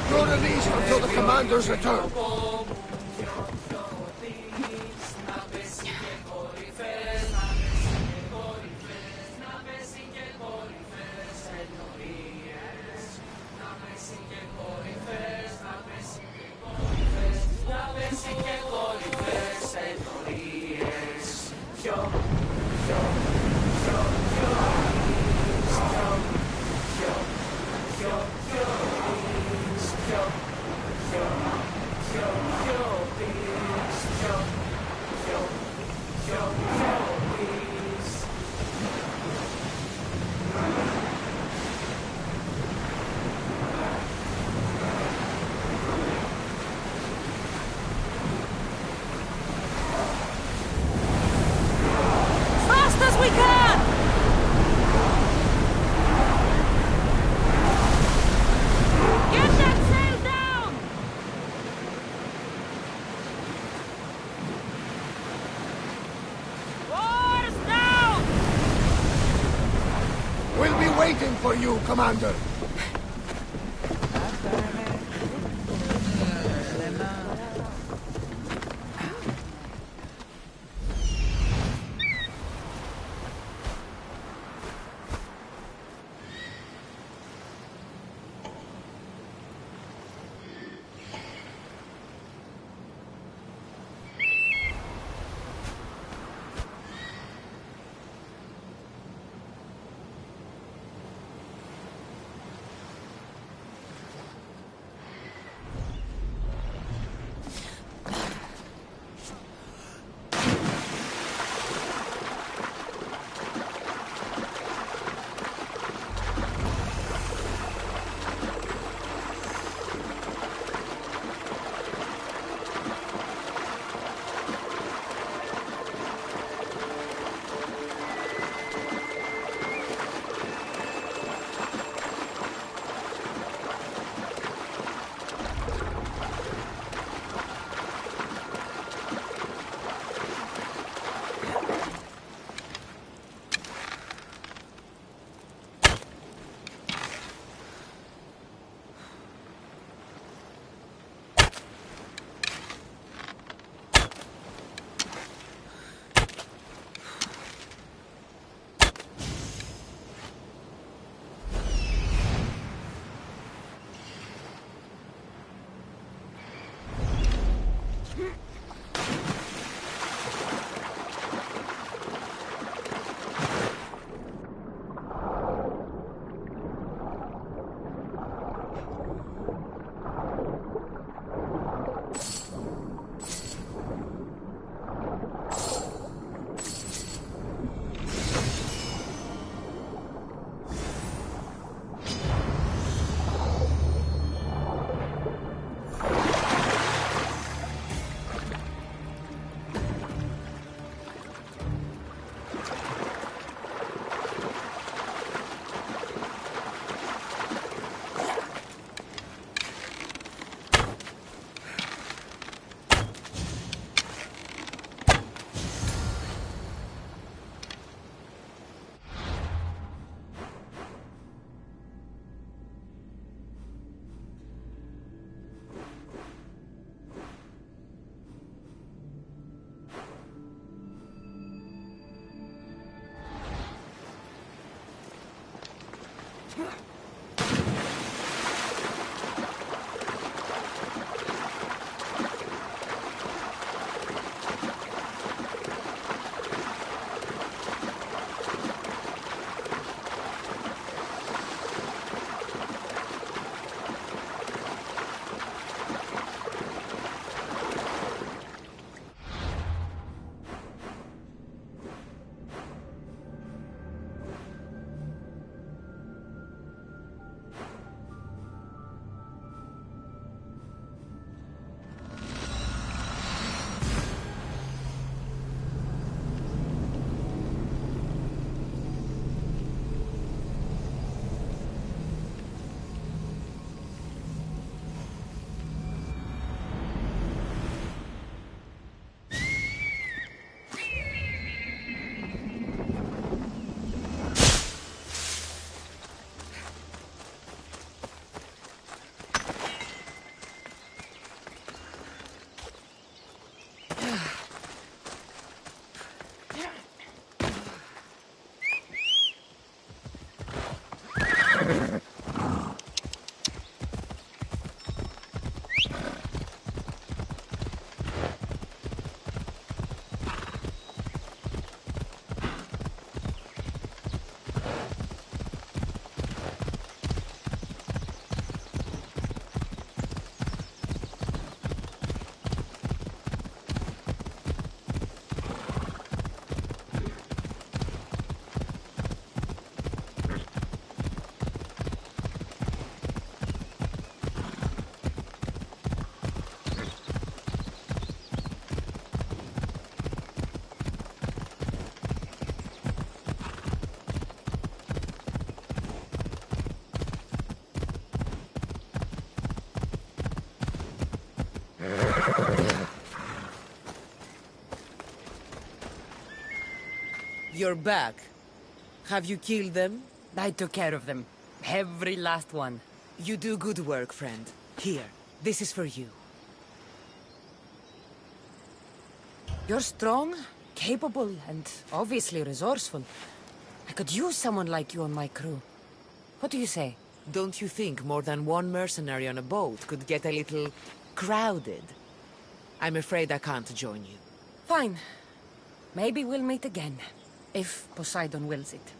You're released until the commander's return. Waiting for you, Commander. You're back. Have you killed them? I took care of them. Every last one. You do good work, friend. Here, this is for you. You're strong, capable, and obviously resourceful. I could use someone like you on my crew. What do you say? Don't you think more than one mercenary on a boat could get a little crowded? I'm afraid I can't join you. Fine. Maybe we'll meet again, if Poseidon wills it.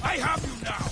I have you now!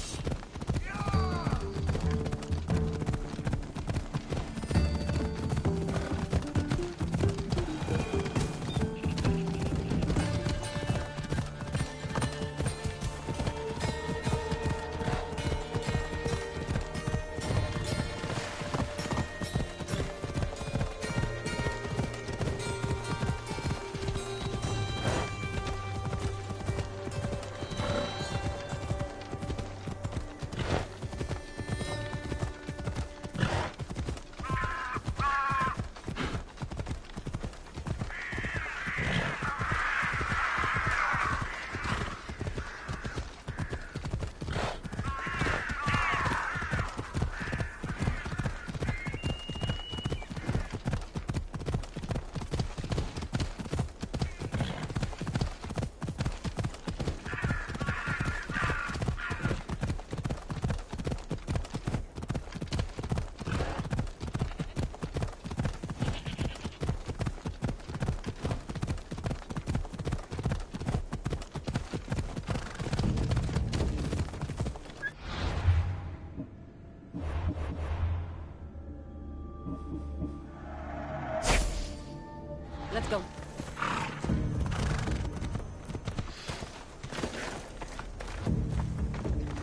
Let's go.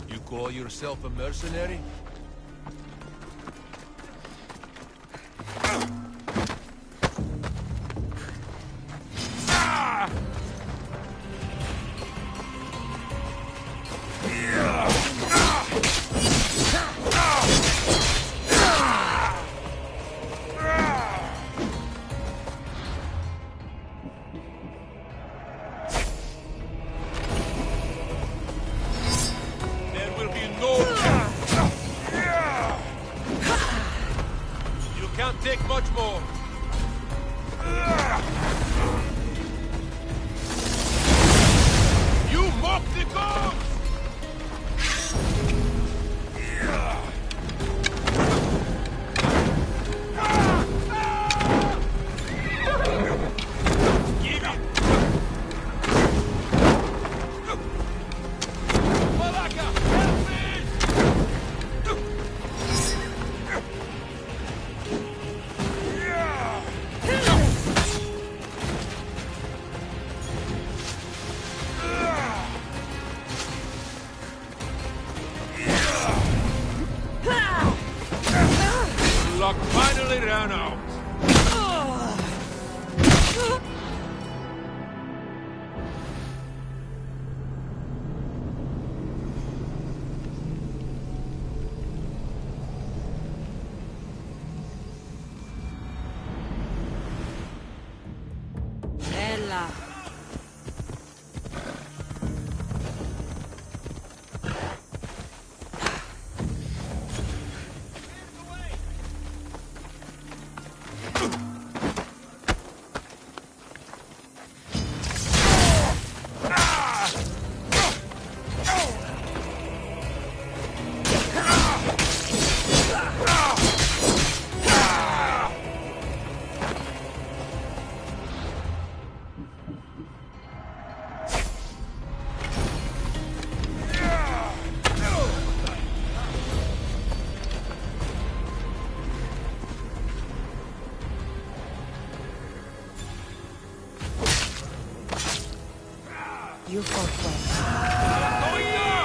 You call yourself a mercenary? Take much more. You mock the gods! Give it! Malaka, help me! Luck finally ran out. Bella. You fought well. Going now!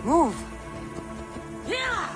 Move! Yeah!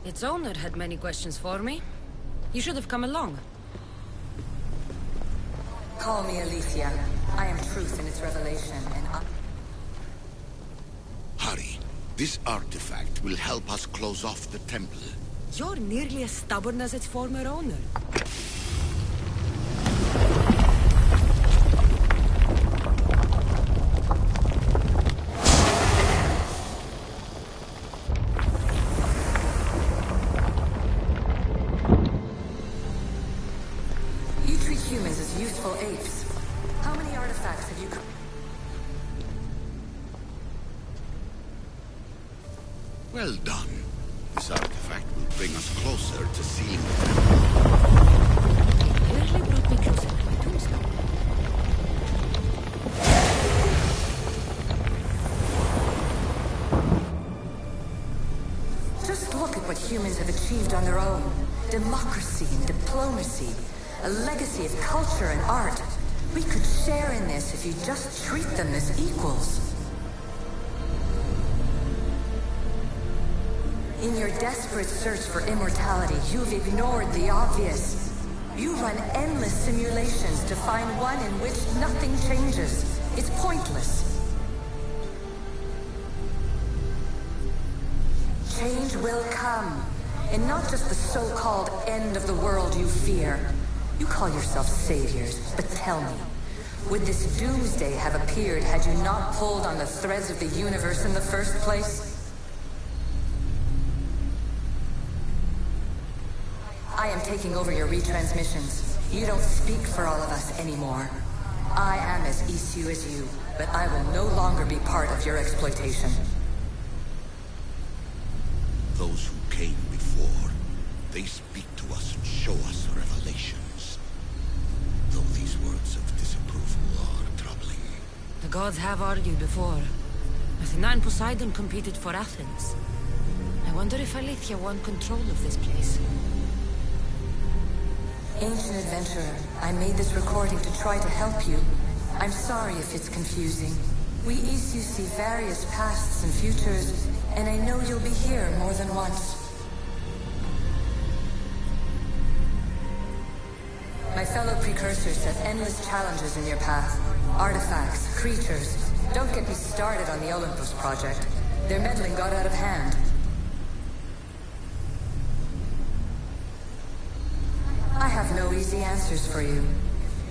Its owner had many questions for me. You should have come along. Call me Alicia. I am truth in its revelation, and I... Hurry. This artifact will help us close off the temple. You're nearly as stubborn as its former owner. Well done. This artifact will bring us closer to seeing the It really brought me closer to my tombstone. Just look at what humans have achieved on their own. Democracy and diplomacy. A legacy of culture and art. We could share in this if you just treat them as equals. In your desperate search for immortality, you've ignored the obvious. You run endless simulations to find one in which nothing changes. It's pointless. Change will come, and not just the so-called end of the world you fear. You call yourselves saviors, but tell me, would this doomsday have appeared had you not pulled on the threads of the universe in the first place? I am taking over your retransmissions. You don't speak for all of us anymore. I am as issue as you, but I will no longer be part of your exploitation. Those who came before, they speak to us and show us revelations. Though these words of disapproval are troubling. The gods have argued before. Athena and Poseidon competed for Athens. I wonder if Aletheia won control of this place. Ancient adventurer, I made this recording to try to help you. I'm sorry if it's confusing. We Isu see various pasts and futures, and I know you'll be here more than once. My fellow precursors set endless challenges in your path. Artifacts, creatures. Don't get me started on the Olympus project. Their meddling got out of hand. easy answers for you.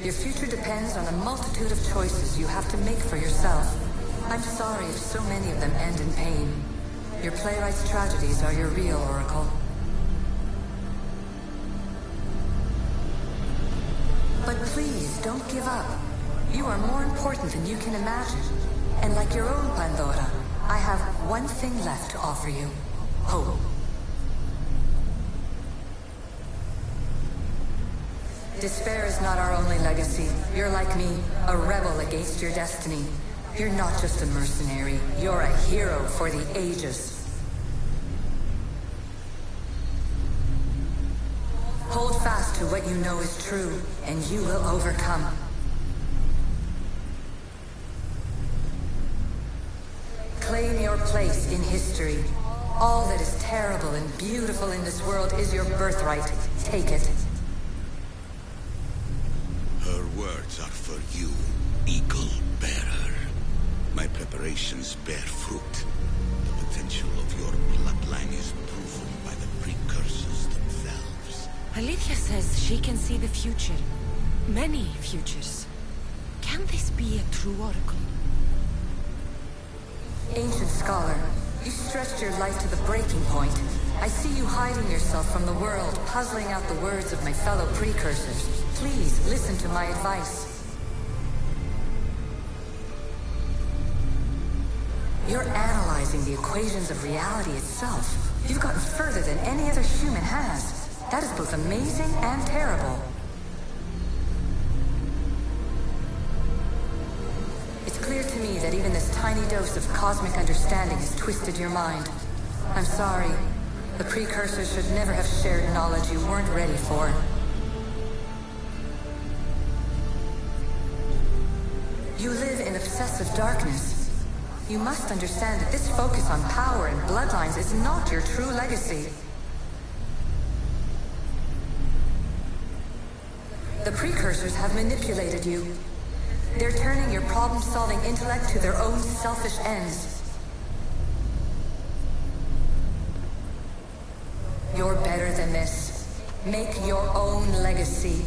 Your future depends on a multitude of choices you have to make for yourself. I'm sorry if so many of them end in pain. Your playwright's tragedies are your real oracle. But please, don't give up. You are more important than you can imagine. And like your own Pandora, I have one thing left to offer you. Hope. Despair is not our only legacy. You're like me, a rebel against your destiny. You're not just a mercenary, you're a hero for the ages. Hold fast to what you know is true, and you will overcome. Claim your place in history. All that is terrible and beautiful in this world is your birthright. Take it. Her words are for you, Eagle Bearer. My preparations bear fruit. The potential of your bloodline is proven by the precursors themselves. Alethea says she can see the future. Many futures. Can this be a true oracle? Ancient scholar, you stretched your life to the breaking point. I see you hiding yourself from the world, puzzling out the words of my fellow precursors. Please, listen to my advice. You're analyzing the equations of reality itself. You've gotten further than any other human has. That is both amazing and terrible. It's clear to me that even this tiny dose of cosmic understanding has twisted your mind. I'm sorry. The precursors should never have shared knowledge you weren't ready for. You live in obsessive darkness. You must understand that this focus on power and bloodlines is not your true legacy. The precursors have manipulated you. They're turning your problem-solving intellect to their own selfish ends. You're better than this. Make your own legacy.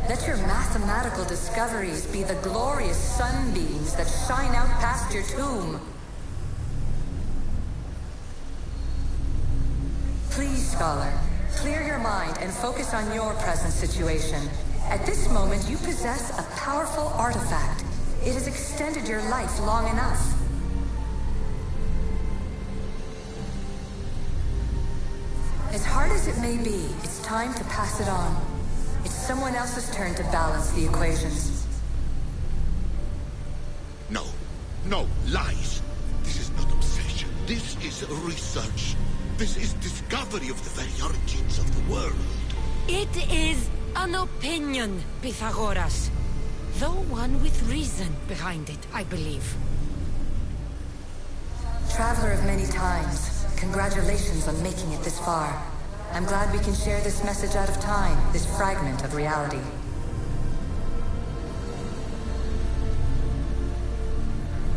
Let your mathematical discoveries be the glorious sunbeams that shine out past your tomb. Please, scholar, clear your mind and focus on your present situation. At this moment, you possess a powerful artifact. It has extended your life long enough. As hard as it may be, it's time to pass it on. It's someone else's turn to balance the equations. No. No, lies. This is not obsession. This is research. This is discovery of the very origins of the world. It is an opinion, Pythagoras. Though one with reason behind it, I believe. Traveler of many times, congratulations on making it this far. I'm glad we can share this message out of time, this fragment of reality.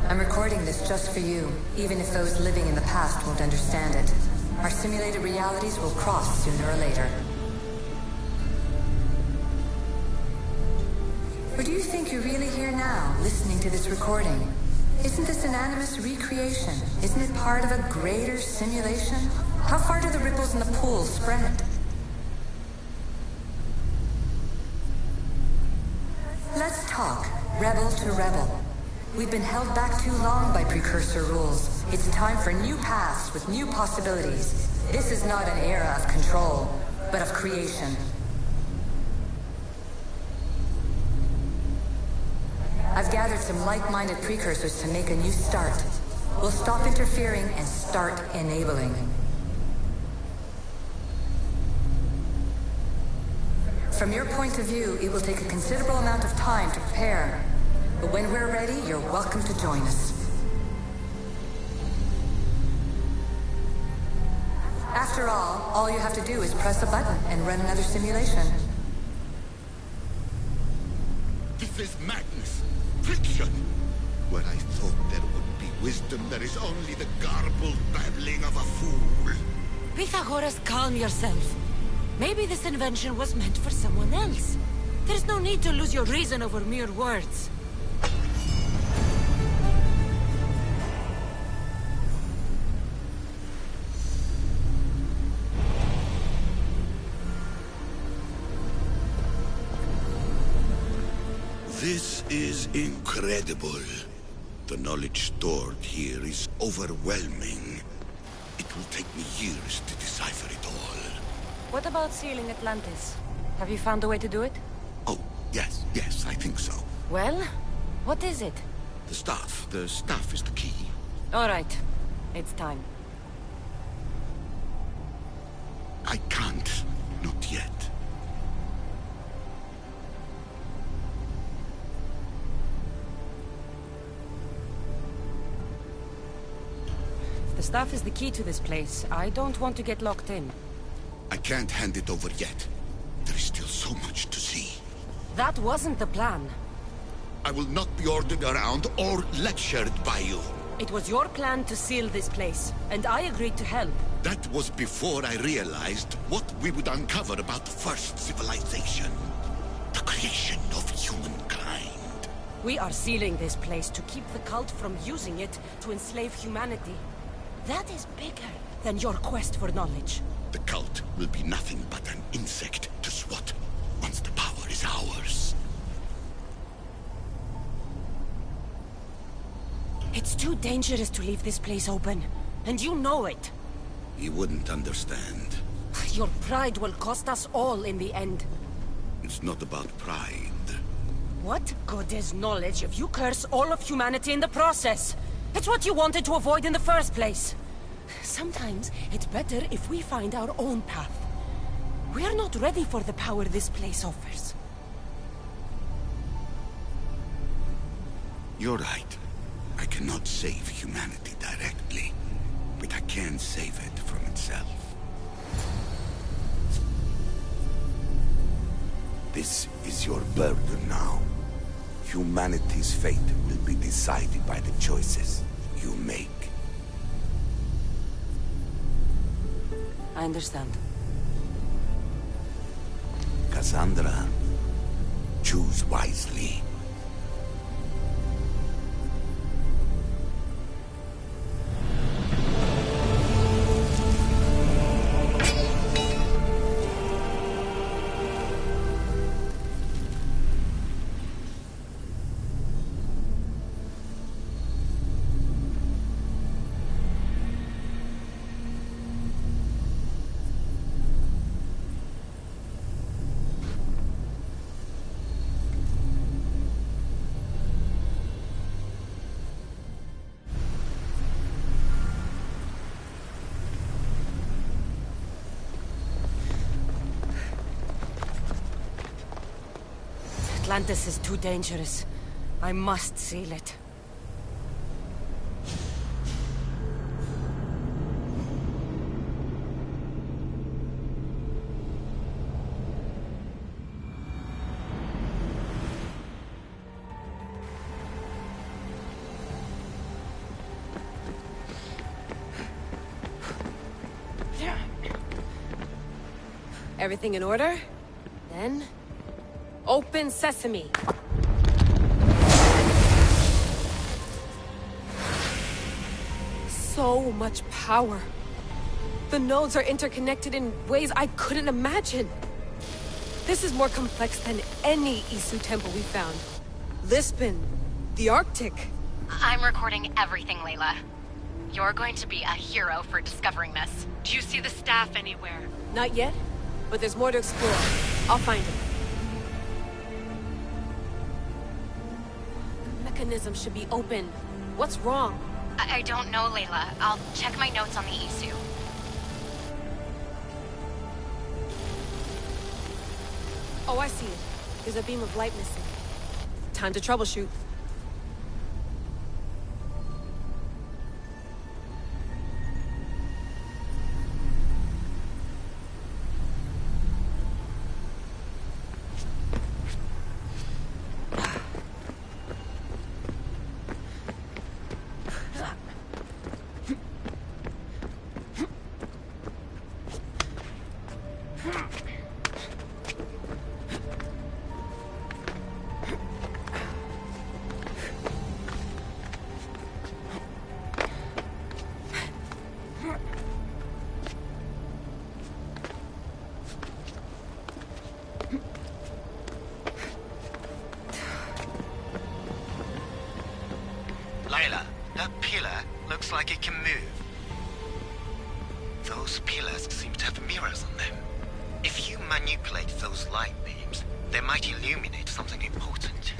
I'm recording this just for you, even if those living in the past won't understand it. Our simulated realities will cross sooner or later. Or do you think you're really here now, listening to this recording? Isn't this an animus recreation? Isn't it part of a greater simulation? How far do the ripples in the pool spread? Let's talk, rebel to rebel. We've been held back too long by precursor rules. It's time for new paths with new possibilities. This is not an era of control, but of creation. I've gathered some like-minded precursors to make a new start. We'll stop interfering and start enabling. From your point of view, it will take a considerable amount of time to prepare. But when we're ready, you're welcome to join us. After all you have to do is press a button and run another simulation. This is madness. Fiction. Where I thought there would be wisdom, there is only the garbled babbling of a fool. Pythagoras, calm yourself. Maybe this invention was meant for someone else. There's no need to lose your reason over mere words. This is incredible. The knowledge stored here is overwhelming. It will take me years to decipher it all. What about sealing Atlantis? Have you found a way to do it? Oh, yes, I think so. Well, what is it? The staff. The staff is the key. All right. It's time. I can't. Not yet. The staff is the key to this place. I don't want to get locked in. I can't hand it over yet. There is still so much to see. That wasn't the plan. I will not be ordered around or lectured by you. It was your plan to seal this place, and I agreed to help. That was before I realized what we would uncover about the first civilization. The creation of humankind. We are sealing this place to keep the cult from using it to enslave humanity. That is bigger than your quest for knowledge. The cult will be nothing but an insect to swat once the power is ours. It's too dangerous to leave this place open, and you know it. You wouldn't understand. Your pride will cost us all in the end. It's not about pride. What good is knowledge if you curse all of humanity in the process? It's what you wanted to avoid in the first place. Sometimes it's better if we find our own path. We are not ready for the power this place offers. You're right. I cannot save humanity directly, but I can save it from itself. This is your burden now. Humanity's fate will be decided by the choices you make. I understand. Cassandra, choose wisely. Atlantis is too dangerous. I must seal it. Everything in order? Then... open sesame! So much power. The nodes are interconnected in ways I couldn't imagine. This is more complex than any Isu temple we found. Lisbon, the Arctic. I'm recording everything, Layla. You're going to be a hero for discovering this. Do you see the staff anywhere? Not yet, but there's more to explore. I'll find it. The mechanism should be open. What's wrong? I don't know, Layla. I'll check my notes on the Isu. Oh, I see it. There's a beam of light missing. Time to troubleshoot. can move. Those pillars seem to have mirrors on them. If you manipulate those light beams, they might illuminate something important.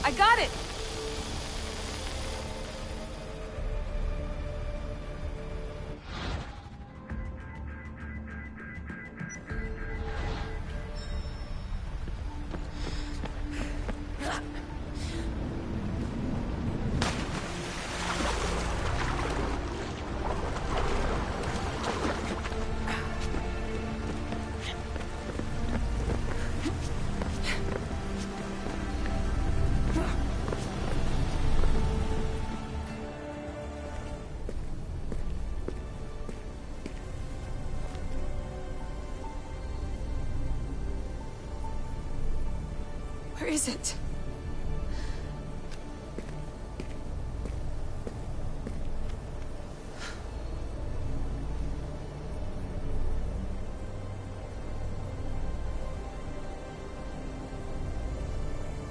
I got it! Where is it?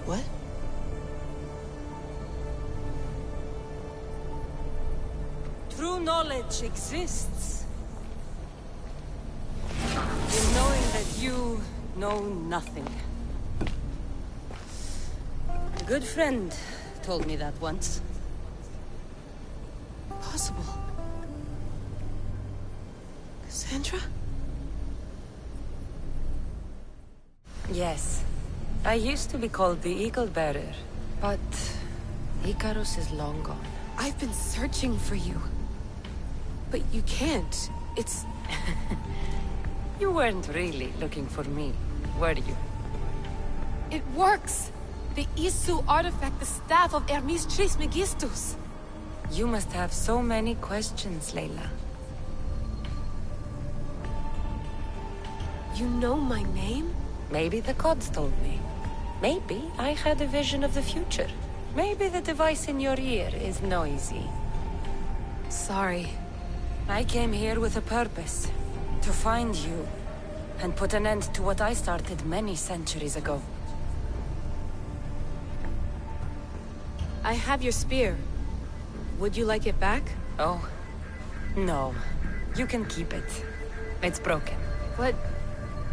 What? True knowledge exists. In knowing that you know nothing. A good friend told me that once. Possible. Cassandra? Yes. I used to be called the Eagle Bearer, but Icarus is long gone. I've been searching for you. But you can't. It's... You weren't really looking for me, were you? It works! The Isu artifact, the staff of Hermes Trismegistus. You must have so many questions, Layla. You know my name? Maybe the gods told me. Maybe I had a vision of the future. Maybe the device in your ear is noisy. Sorry. I came here with a purpose. To find you. And put an end to what I started many centuries ago. I have your spear. Would you like it back? Oh. No. You can keep it. It's broken. But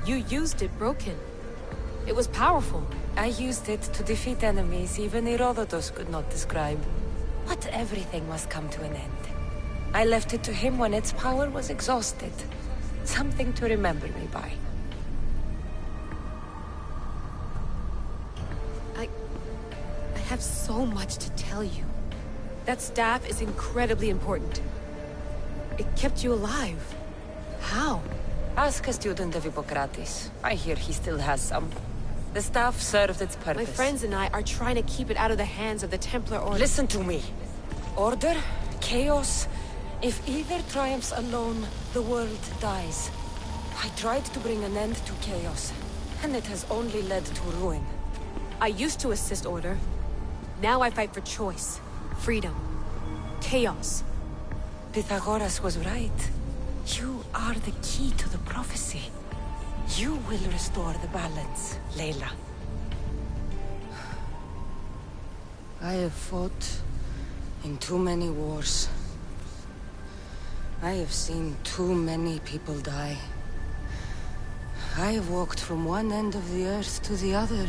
you used it broken. It was powerful. I used it to defeat enemies even Herodotus could not describe. But everything must come to an end. I left it to him when its power was exhausted. Something to remember me by. I have so much to tell you. That staff is incredibly important. It kept you alive. How? Ask a student of Hippocrates. I hear he still has some. The staff served its purpose. My friends and I are trying to keep it out of the hands of the Templar Order. Listen to me. Order, chaos. If either triumphs alone, the world dies. I tried to bring an end to chaos, and it has only led to ruin. I used to assist Order. Now I fight for choice, freedom, chaos. Pythagoras was right. You are the key to the prophecy. You will restore the balance, Layla. I have fought in too many wars. I have seen too many people die. I have walked from one end of the earth to the other.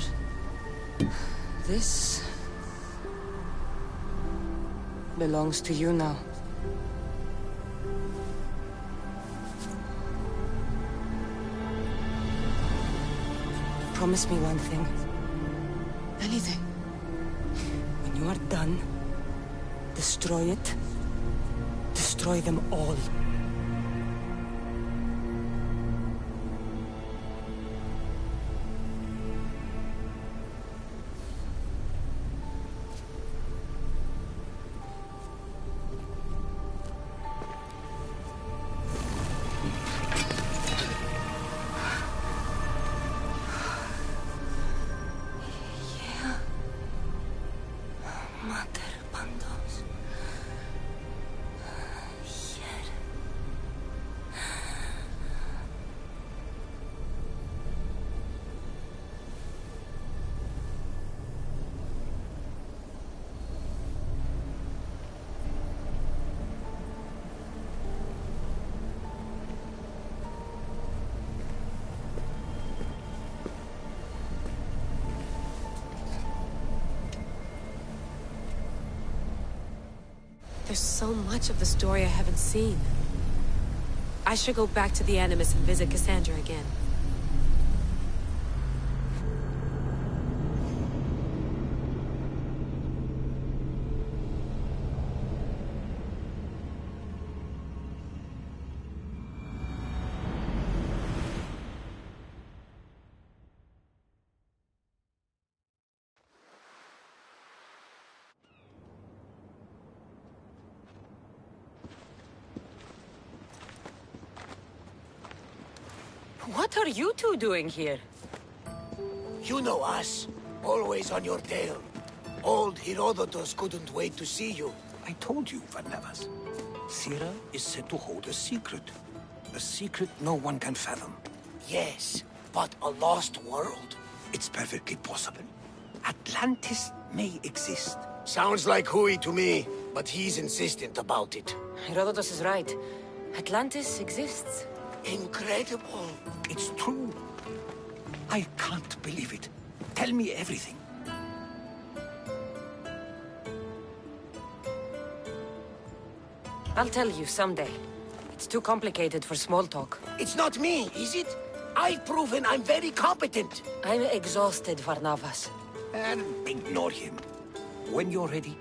This belongs to you now. Promise me one thing. Anything. When you are done, destroy it. Destroy them all. There's so much of the story I haven't seen. I should go back to the Animus and visit Cassandra again. What are you two doing here? You know us. Always on your tail. Old Herodotus couldn't wait to see you. I told you, Varnavas. Sira is said to hold a secret. A secret no one can fathom. Yes, but a lost world? It's perfectly possible. Atlantis may exist. Sounds like Hui to me, but he's insistent about it. Herodotus is right. Atlantis exists. Incredible. It's true. I can't believe it. Tell me everything. I'll tell you someday. It's too complicated for small talk. It's not me, is it? I've proven I'm very competent. I'm exhausted, Varnavas. And ignore him. When you're ready,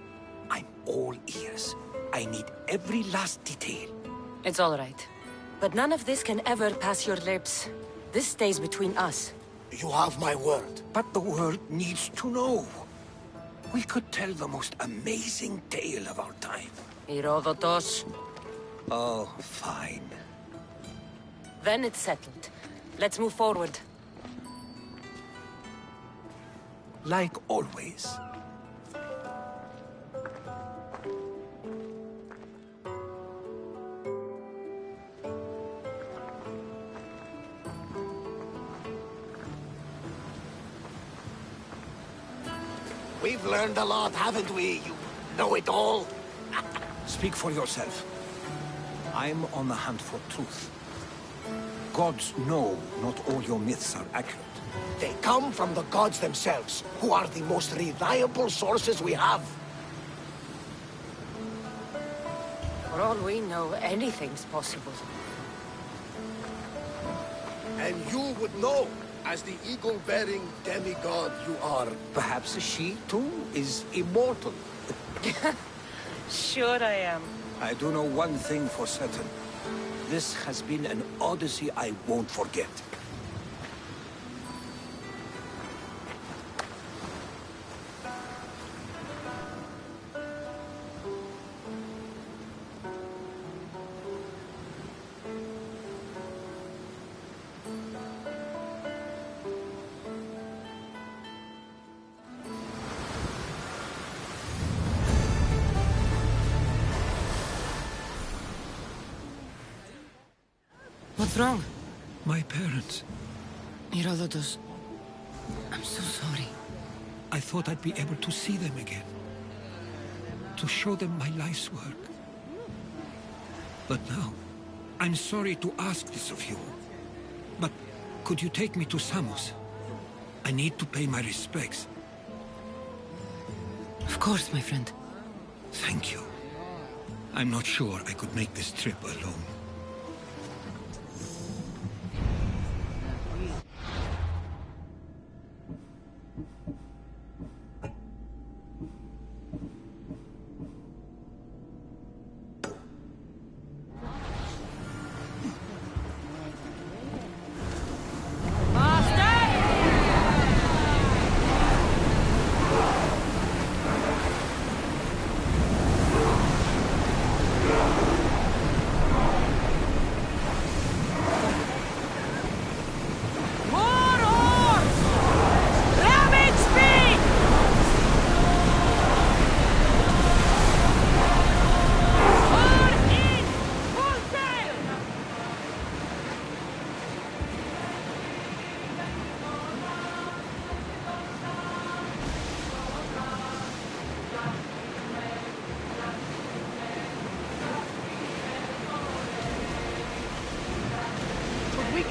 I'm all ears. I need every last detail. It's all right. But none of this can ever pass your lips. This stays between us. You have my word. But the world needs to know. We could tell the most amazing tale of our time. Herodotus. Oh, fine. Then it's settled. Let's move forward. Like always. We've learned a lot, haven't we? You know it all. Speak for yourself. I'm on the hunt for truth. Gods know not all your myths are accurate. They come from the gods themselves, who are the most reliable sources we have. For all we know, anything's possible. And you would know, as the eagle-bearing demigod you are. Perhaps she, too, is immortal. Sure I am. I do know one thing for certain. This has been an odyssey I won't forget. What's wrong? My parents. Herodotus, I'm so sorry. I thought I'd be able to see them again. to show them my life's work. But now, I'm sorry to ask this of you, but could you take me to Samos? I need to pay my respects. Of course, my friend. Thank you. I'm not sure I could make this trip alone.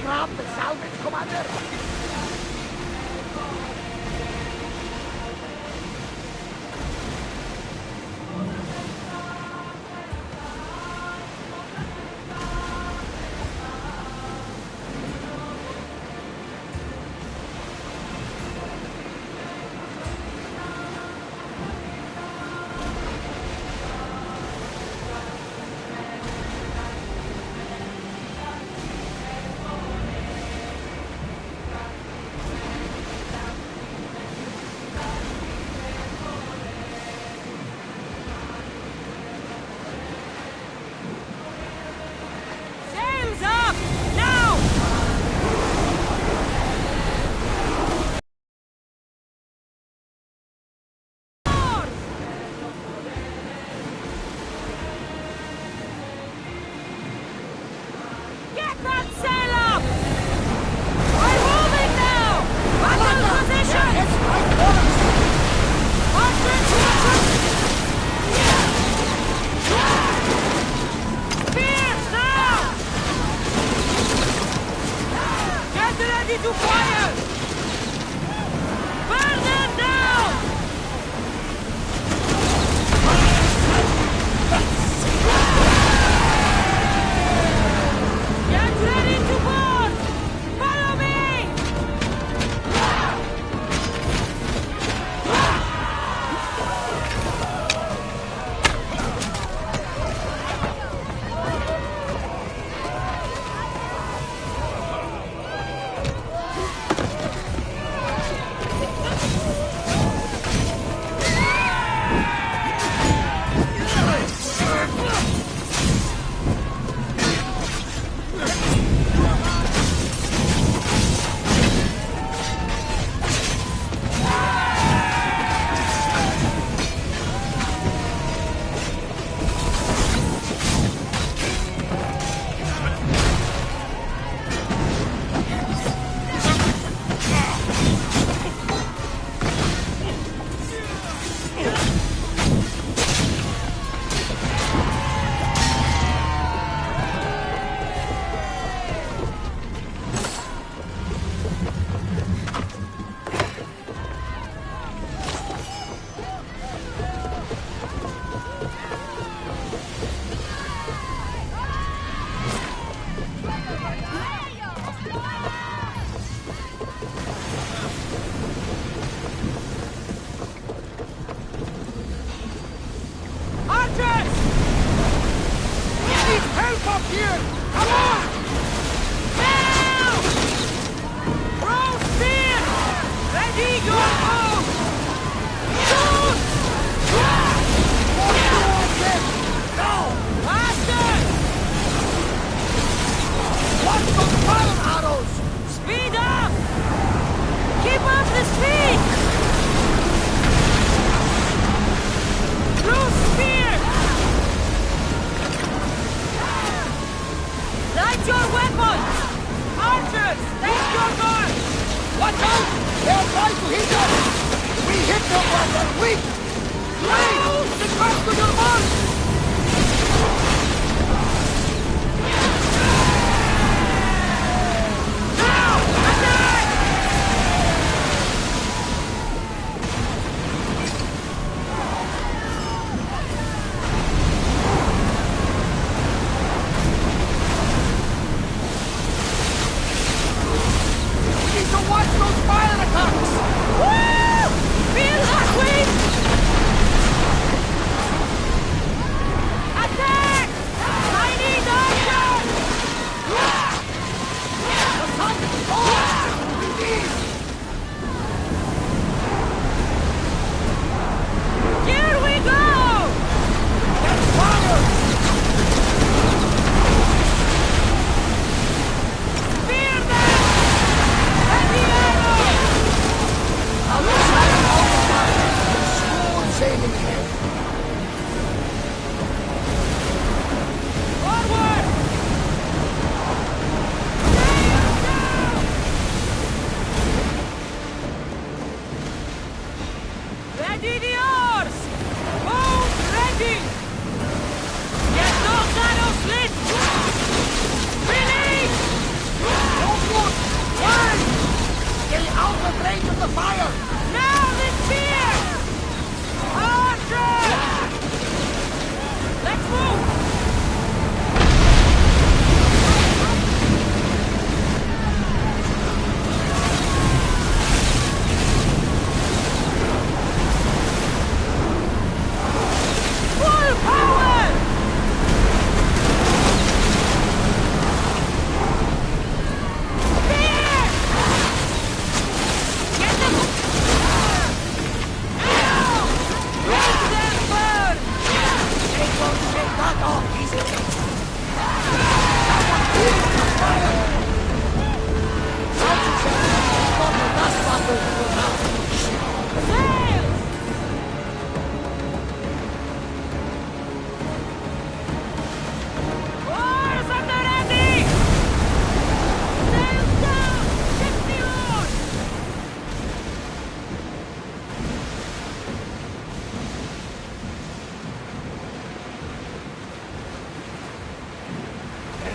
Grab the salvage, Commander!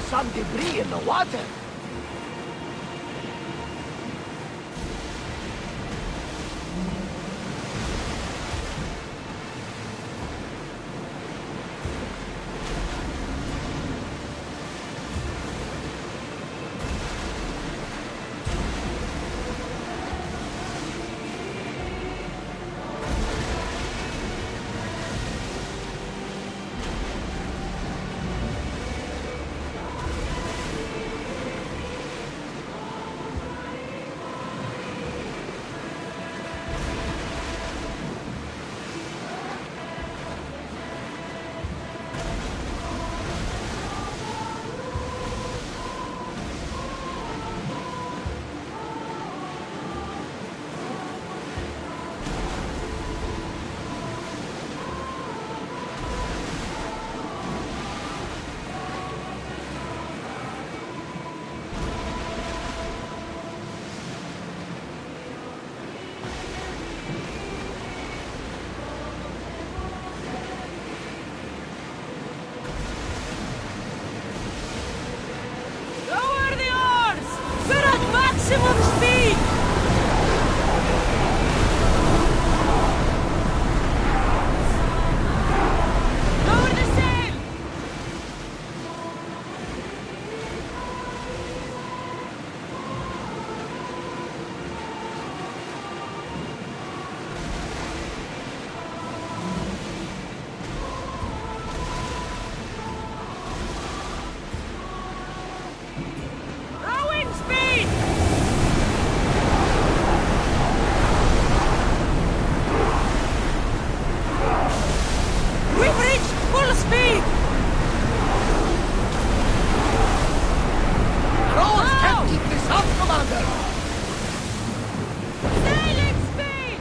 some debris in the water. Maximum speed! Lower the sail! Rowing speed! We've reached full speed! Rowers can't keep this up, Commander! Sailing speed!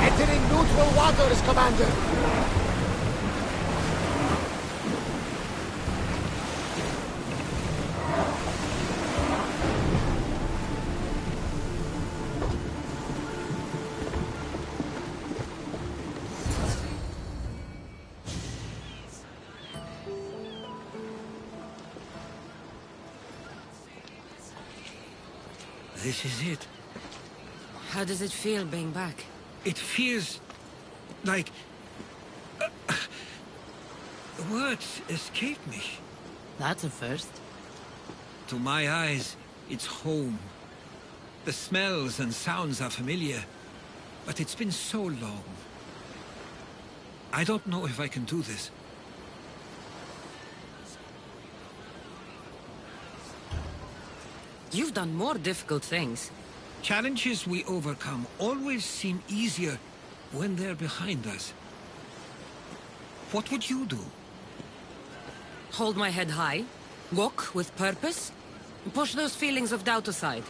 Entering neutral waters, Commander! This is it. How does it feel being back? It feels like... words escape me. That's a first. To my eyes, it's home. The smells and sounds are familiar, but it's been so long. I don't know if I can do this. You've done more difficult things. Challenges we overcome always seem easier when they're behind us. What would you do? Hold my head high, walk with purpose, and push those feelings of doubt aside.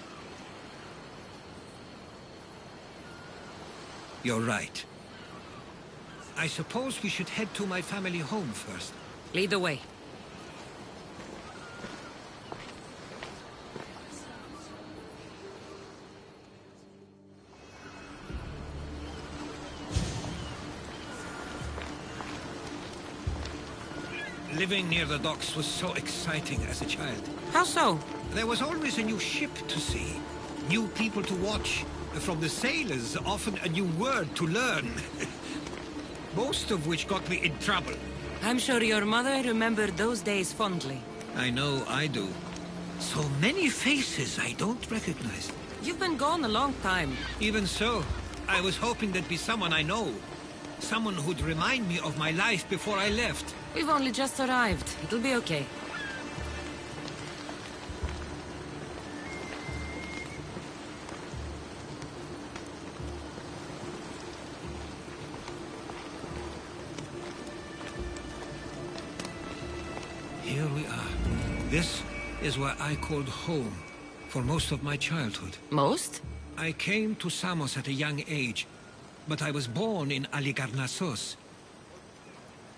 You're right. I suppose we should head to my family home first. Lead the way. Living near the docks was so exciting as a child. How so? There was always a new ship to see, new people to watch, and from the sailors, often a new word to learn. Most of which got me in trouble. I'm sure your mother remembered those days fondly. I know I do. So many faces I don't recognize. You've been gone a long time. Even so, I was hoping there'd be someone I know. Someone who'd remind me of my life before I left. We've only just arrived. It'll be okay. Here we are. This is where I called home for most of my childhood. Most? I came to Samos at a young age, but I was born in Aligarnassos.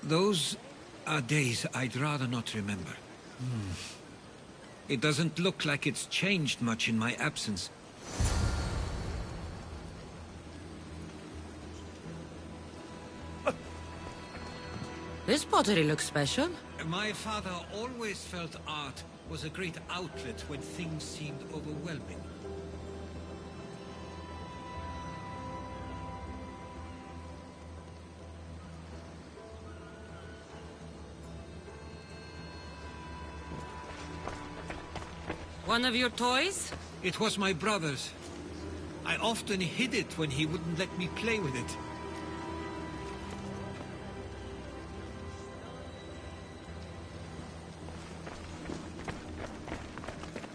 Those are days I'd rather not remember. It doesn't look like it's changed much in my absence. This pottery looks special. My father always felt art was a great outlet when things seemed overwhelming. One of your toys? It was my brother's. I often hid it when he wouldn't let me play with it.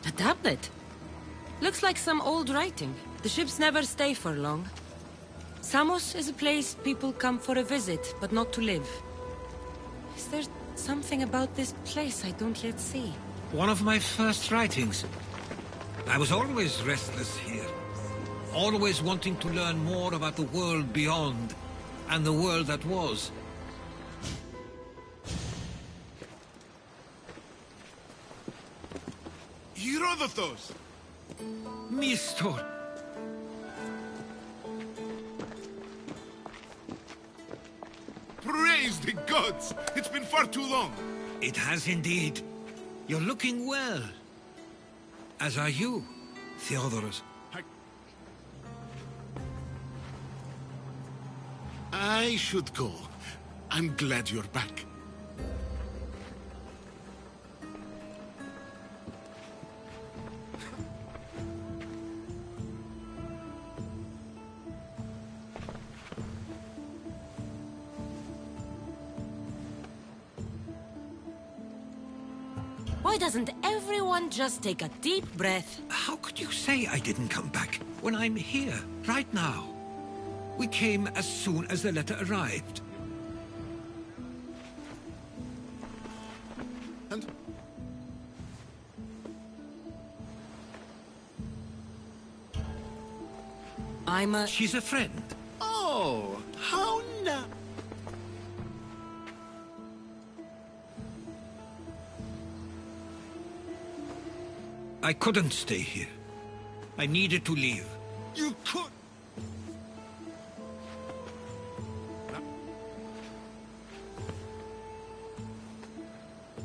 A tablet? Looks like some old writing. The ships never stay for long. Samos is a place people come for a visit, but not to live. Is there something about this place I don't yet see? One of my first writings. I was always restless here. Always wanting to learn more about the world beyond, and the world that was. Herodotos! Mistor! Praise the gods! It's been far too long! It has indeed. You're looking well. As are you, Theodoros. I should go. I'm glad you're back. Why doesn't everyone just take a deep breath? How could you say I didn't come back when I'm here, right now? We came as soon as the letter arrived. And? She's a friend. Oh, how now? I couldn't stay here. I needed to leave. You could...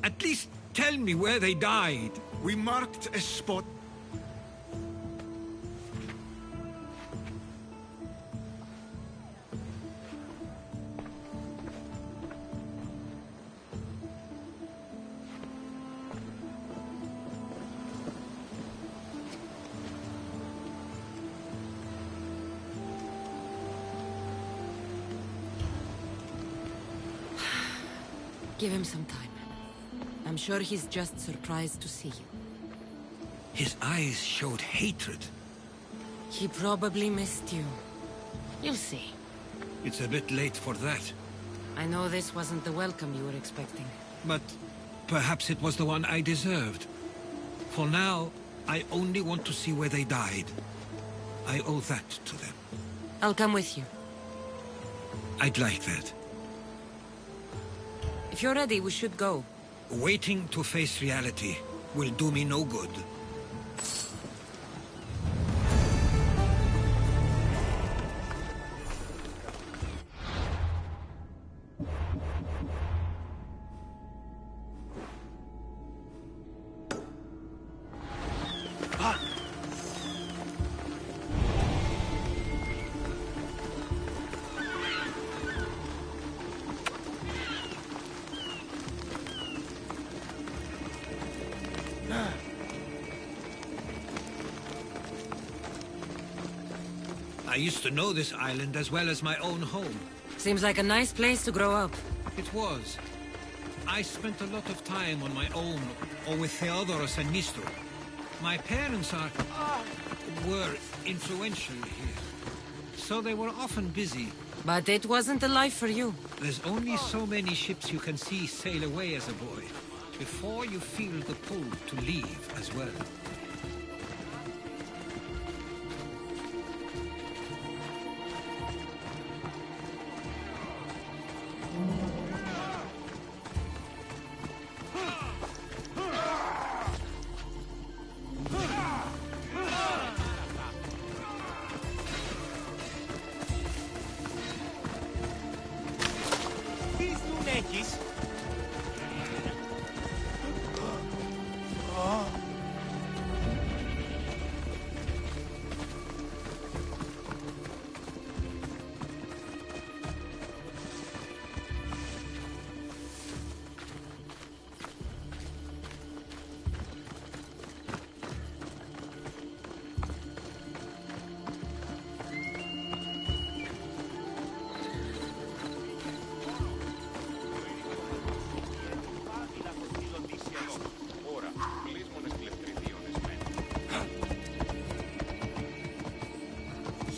At least tell me where they died. We marked a spot. Give him some time. I'm sure he's just surprised to see you. His eyes showed hatred. He probably missed you. You'll see. It's a bit late for that. I know this wasn't the welcome you were expecting. But perhaps it was the one I deserved. For now, I only want to see where they died. I owe that to them. I'll come with you. I'd like that. If you're ready, we should go. Waiting to face reality will do me no good. I used to know this island as well as my own home. Seems like a nice place to grow up. It was. I spent a lot of time on my own, or with Theodoros and Nistro. My parents were influential here, so they were often busy. But it wasn't a life for you. There's only so many ships you can see sail away as a boy, before you feel the pull to leave as well.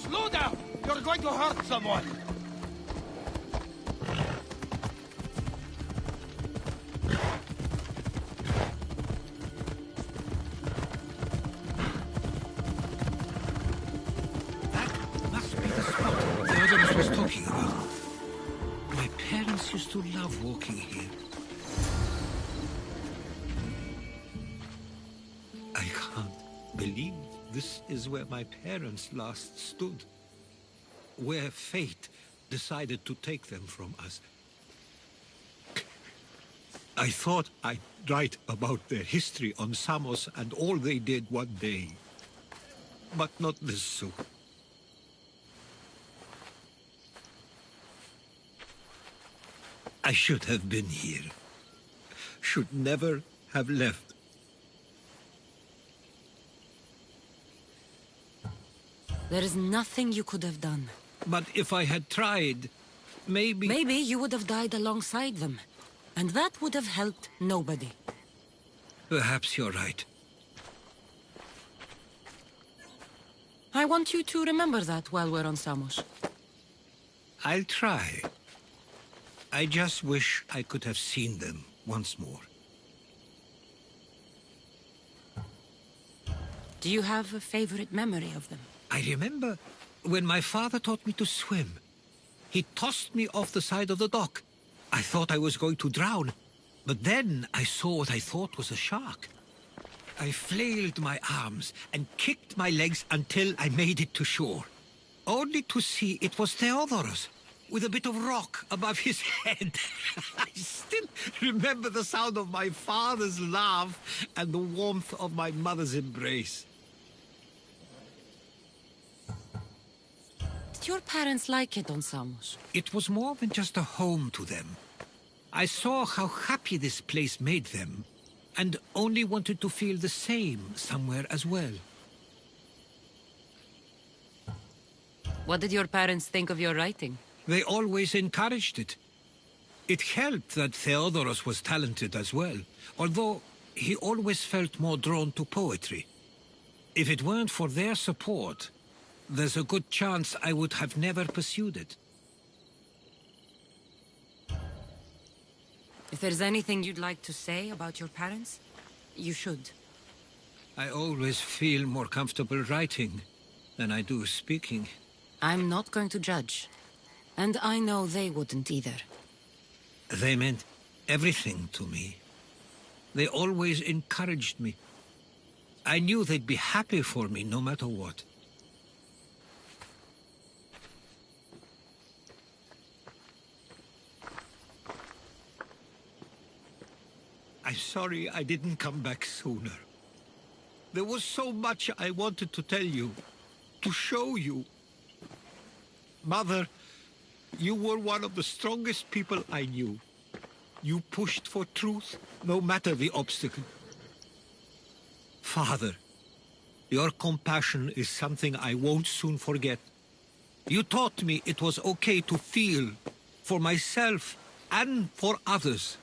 Slow down! You're going to hurt someone! Theodoros was talking about. My parents used to love walking here. I can't believe this is where my parents last stood. Where fate decided to take them from us. I thought I'd write about their history on Samos and all they did one day. But not this soon. I should have been here. Should never have left. There is nothing you could have done. But if I had tried, maybe... Maybe you would have died alongside them. And that would have helped nobody. Perhaps you're right. I want you to remember that while we're on Samos. I'll try. I just wish I could have seen them once more. Do you have a favorite memory of them? I remember when my father taught me to swim. He tossed me off the side of the dock. I thought I was going to drown, but then I saw what I thought was a shark. I flailed my arms and kicked my legs until I made it to shore, only to see it was Theodoros, with a bit of rock above his head. I still remember the sound of my father's laugh and the warmth of my mother's embrace. Did your parents like it on Samos? It was more than just a home to them. I saw how happy this place made them, and only wanted to feel the same somewhere as well. What did your parents think of your writing? They always encouraged it. It helped that Theodoros was talented as well, although he always felt more drawn to poetry. If it weren't for their support, there's a good chance I would have never pursued it. If there's anything you'd like to say about your parents, you should. I always feel more comfortable writing than I do speaking. I'm not going to judge. And I know they wouldn't either. They meant everything to me. They always encouraged me. I knew they'd be happy for me no matter what. I'm sorry I didn't come back sooner. There was so much I wanted to tell you, to show you. Mother, you were one of the strongest people I knew. You pushed for truth, no matter the obstacle. Father, your compassion is something I won't soon forget. You taught me it was okay to feel, for myself and for others.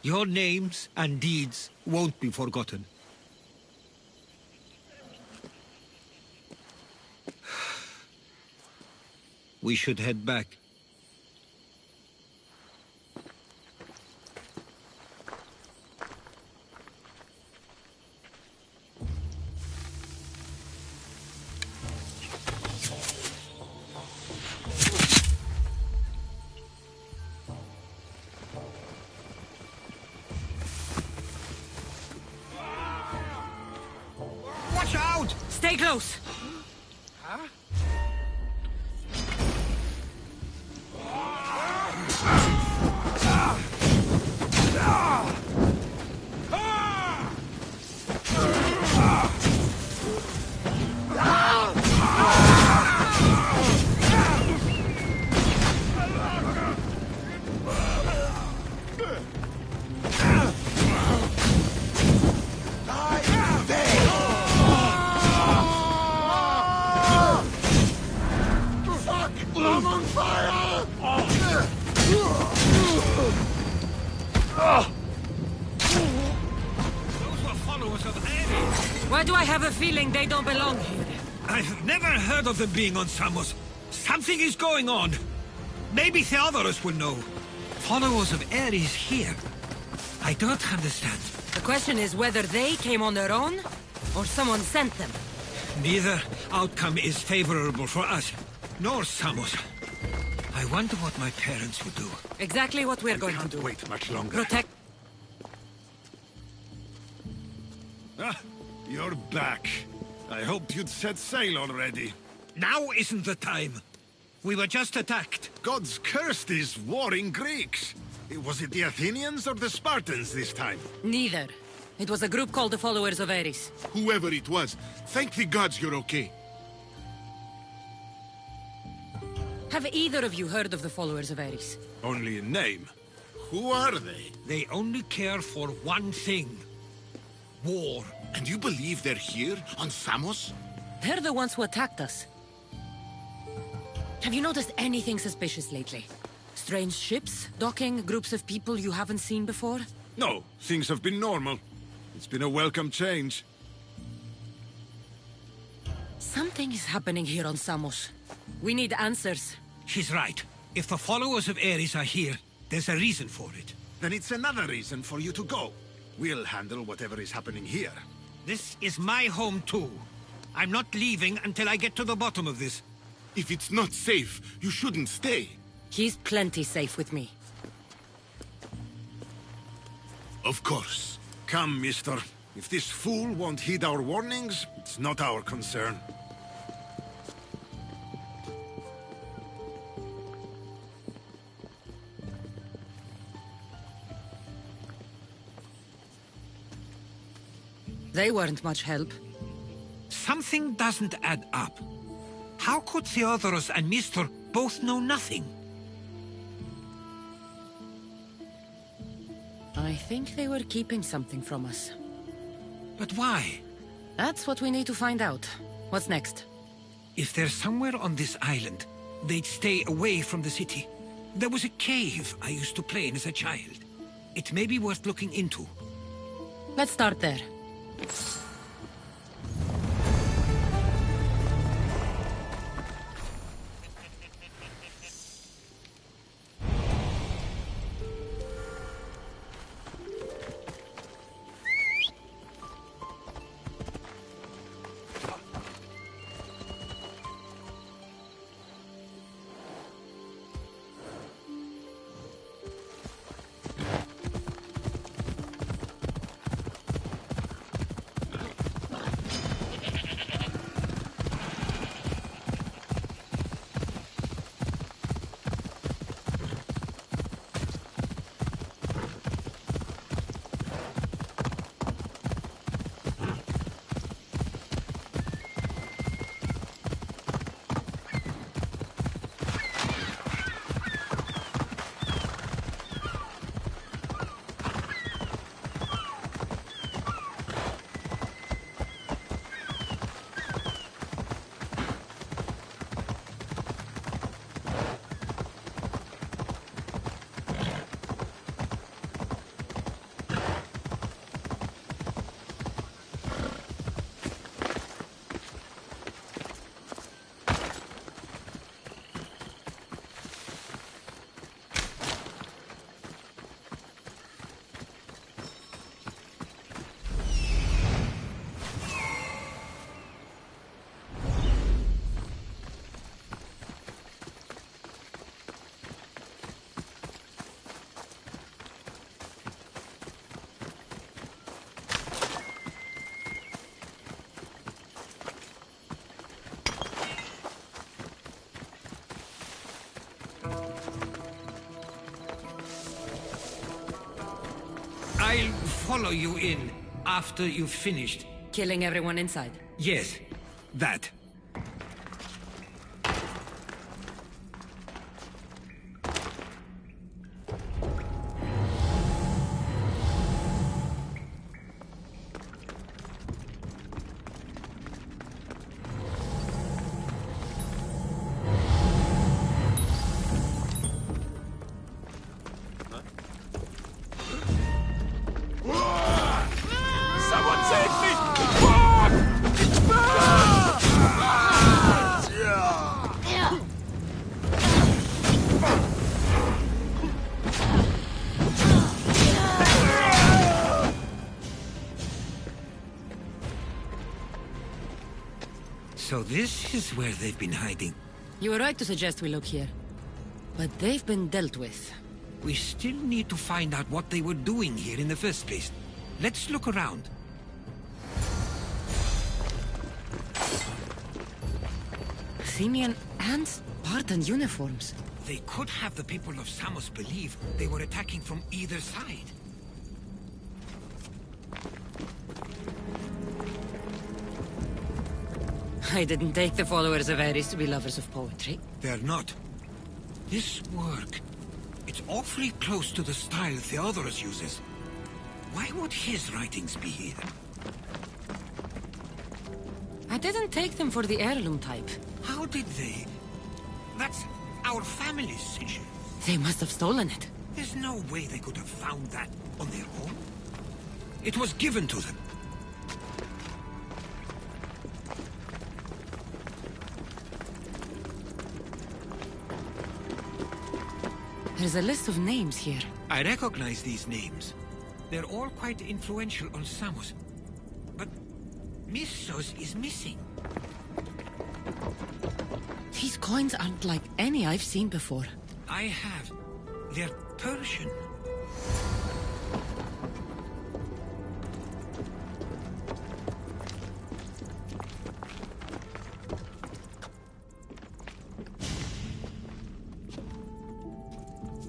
Your names and deeds won't be forgotten. We should head back. Watch out! Stay close! Huh? Why do I have a feeling they don't belong here? I've never heard of them being on Samos. Something is going on. Maybe Theodoros will know. Followers of Ares here. I don't understand. The question is whether they came on their own, or someone sent them. Neither outcome is favorable for us, nor Samos. I wonder what my parents would do. Exactly what we're going to do. Wait much longer. Protect... Ah, you're back. I hoped you'd set sail already. Now isn't the time. We were just attacked. Gods cursed these warring Greeks. Was it the Athenians or the Spartans this time? Neither. It was a group called the Followers of Ares. Whoever it was, thank the gods you're okay. Have either of you heard of the Followers of Ares? Only in name. Who are they? They only care for one thing. War. And you believe they're here, on Samos? They're the ones who attacked us. Have you noticed anything suspicious lately? Strange ships, docking, groups of people you haven't seen before? No, things have been normal. It's been a welcome change. Something is happening here on Samos. We need answers. She's right. If the followers of Ares are here, there's a reason for it. Then it's another reason for you to go. We'll handle whatever is happening here. This is my home too. I'm not leaving until I get to the bottom of this. If it's not safe, you shouldn't stay. He's plenty safe with me. Of course. Come, mister. If this fool won't heed our warnings, it's not our concern. They weren't much help. Something doesn't add up. How could Theodoros and Mr. both know nothing? I think they were keeping something from us. But why? That's what we need to find out. What's next? If they're somewhere on this island, they'd stay away from the city. There was a cave I used to play in as a child. It may be worth looking into. Let's start there. I'll follow you in after you've finished. Killing everyone inside? Yes, that. Someone save me! So this is where they've been hiding. You were right to suggest we look here. But they've been dealt with. We still need to find out what they were doing here in the first place. Let's look around. Athenian and Spartan uniforms. They could have the people of Samos believe they were attacking from either side. I didn't take the followers of Ares to be lovers of poetry. They're not. This work, it's awfully close to the style Theodorus uses. Why would his writings be here? I didn't take them for the heirloom type. How did they? That's our family's sigil. They must have stolen it. There's no way they could have found that on their own. It was given to them. There's a list of names here. I recognize these names. They're all quite influential on Samos. But Missos is missing. These coins aren't like any I've seen before. I have. They're Persian.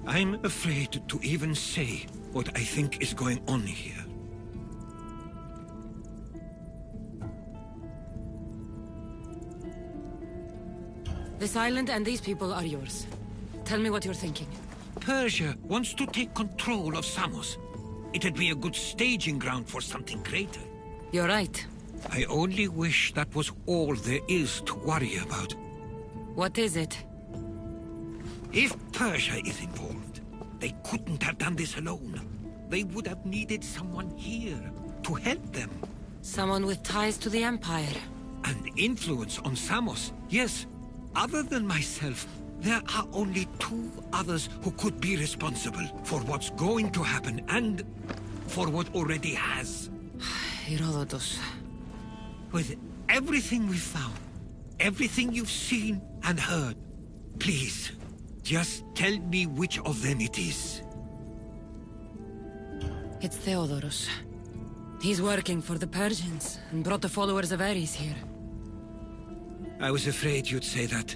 I'm afraid to even say what I think is going on here. This island and these people are yours. Tell me what you're thinking. Persia wants to take control of Samos. It'd be a good staging ground for something greater. You're right. I only wish that was all there is to worry about. What is it? If Persia is involved, they couldn't have done this alone. They would have needed someone here to help them. Someone with ties to the Empire. And influence on Samos, yes. Other than myself, there are only 2 others who could be responsible for what's going to happen and for what already has. Herodotus. With everything we've found, everything you've seen and heard, please, just tell me which of them it is. It's Theodorus. He's working for the Persians and brought the followers of Ares here. I was afraid you'd say that.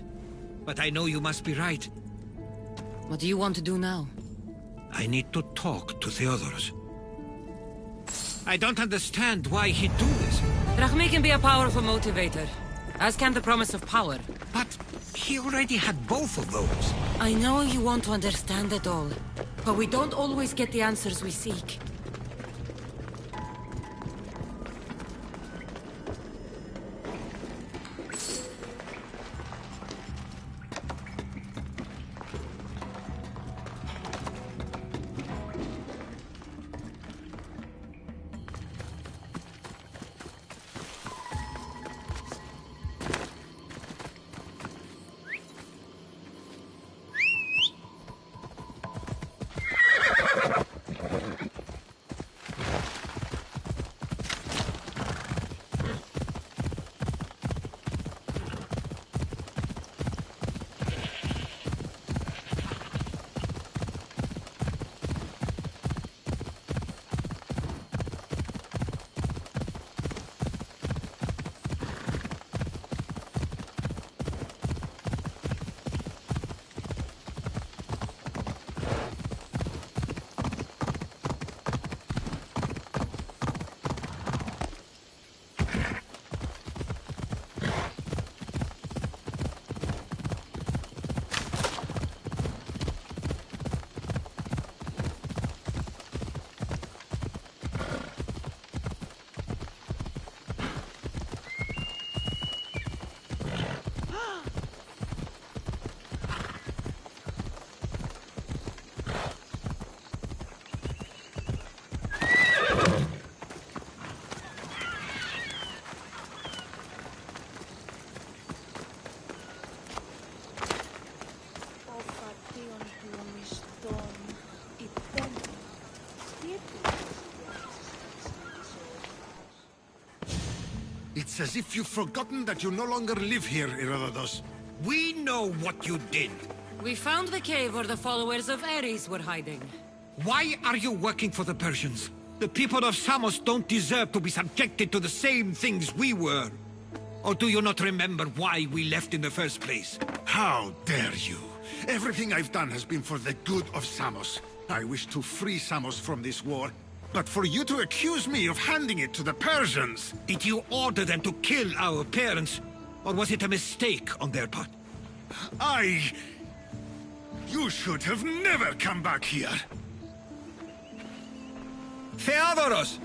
But I know you must be right. What do you want to do now? I need to talk to Theodorus. I don't understand why he'd do this. Drachmi can be a powerful motivator, as can the promise of power. But he already had both of those. I know you want to understand it all, but we don't always get the answers we seek. It's as if you've forgotten that you no longer live here, Herodotus. We know what you did. We found the cave where the followers of Ares were hiding. Why are you working for the Persians? The people of Samos don't deserve to be subjected to the same things we were. Or do you not remember why we left in the first place? How dare you? Everything I've done has been for the good of Samos. I wish to free Samos from this war. But for you to accuse me of handing it to the Persians... Did you order them to kill our parents? Or was it a mistake on their part? You should have never come back here! Theodorus!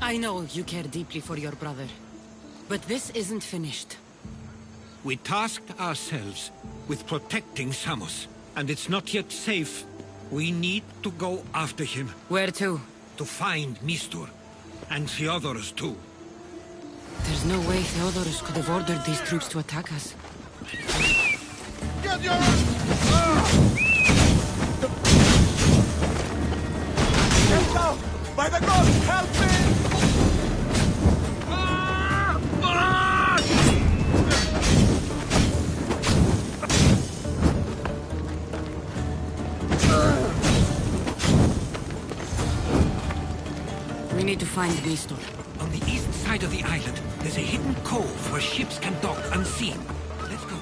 I know you care deeply for your brother, but this isn't finished. We tasked ourselves with protecting Samos, and it's not yet safe. We need to go after him. Where to? To find Mistur, and Theodorus too. There's no way Theodorus could have ordered these troops to attack us. Get your... Help out! By the gods, help me! We need to find Mistur. On the east side of the island, there's a hidden cove where ships can dock unseen. Let's go.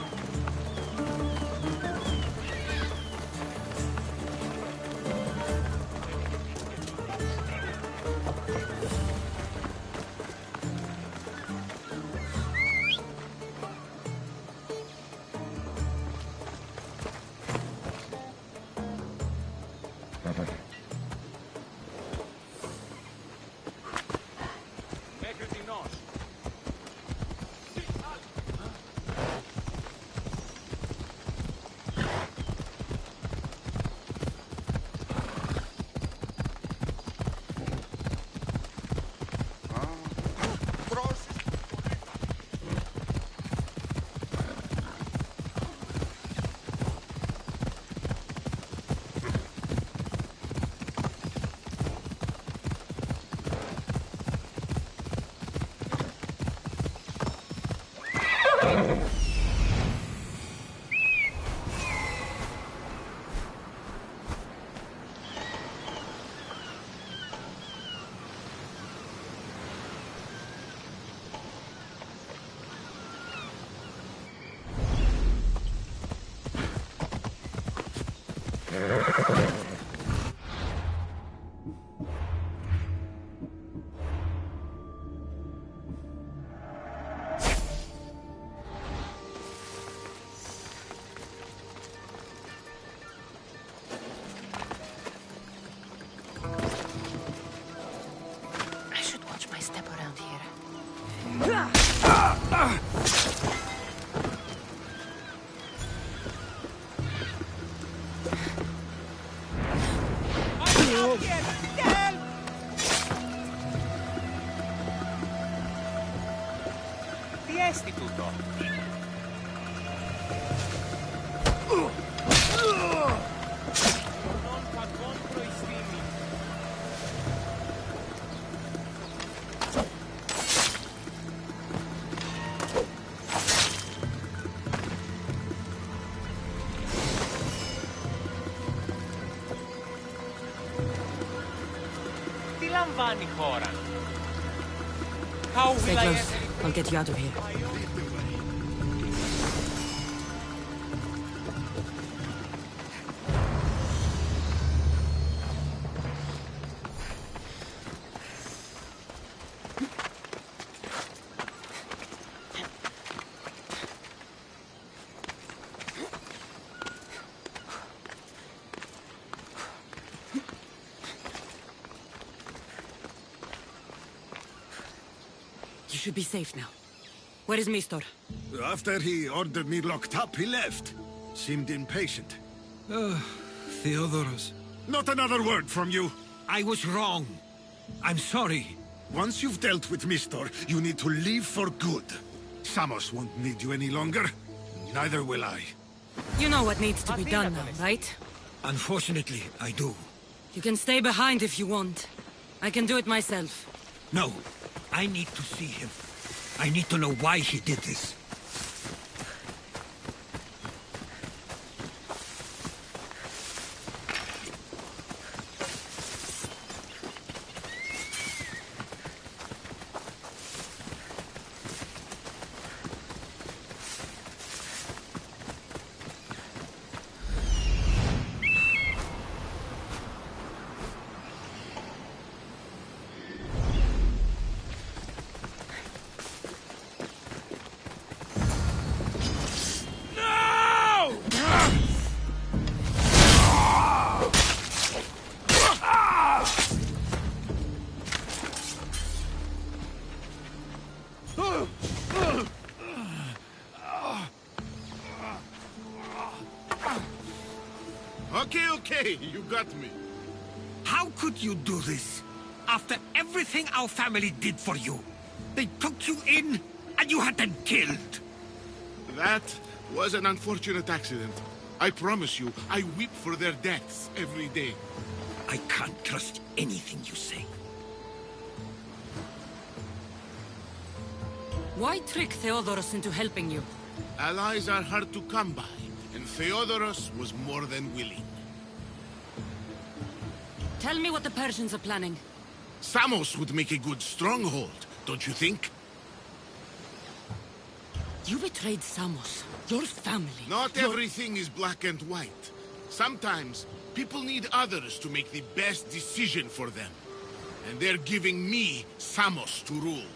How will Stay I close. I'll get you out of here. You should be safe now. Where is Mistor? After he ordered me locked up, he left. Seemed impatient. Theodoros. Not another word from you. I was wrong. I'm sorry. Once you've dealt with Mistor, you need to leave for good. Samos won't need you any longer. Neither will I. You know what needs to be done now, right? Unfortunately, I do. You can stay behind if you want. I can do it myself. No. I need to see him. I need to know why he did this. Okay, you got me. How could you do this? After everything our family did for you. They took you in, and you had them killed. That was an unfortunate accident. I promise you, I weep for their deaths every day. I can't trust anything you say. Why trick Theodoros into helping you? Allies are hard to come by, and Theodoros was more than willing. Tell me what the Persians are planning. Samos would make a good stronghold, don't you think? You betrayed Samos, your family. Not everything is black and white. Sometimes, people need others to make the best decision for them. And they're giving me Samos to rule.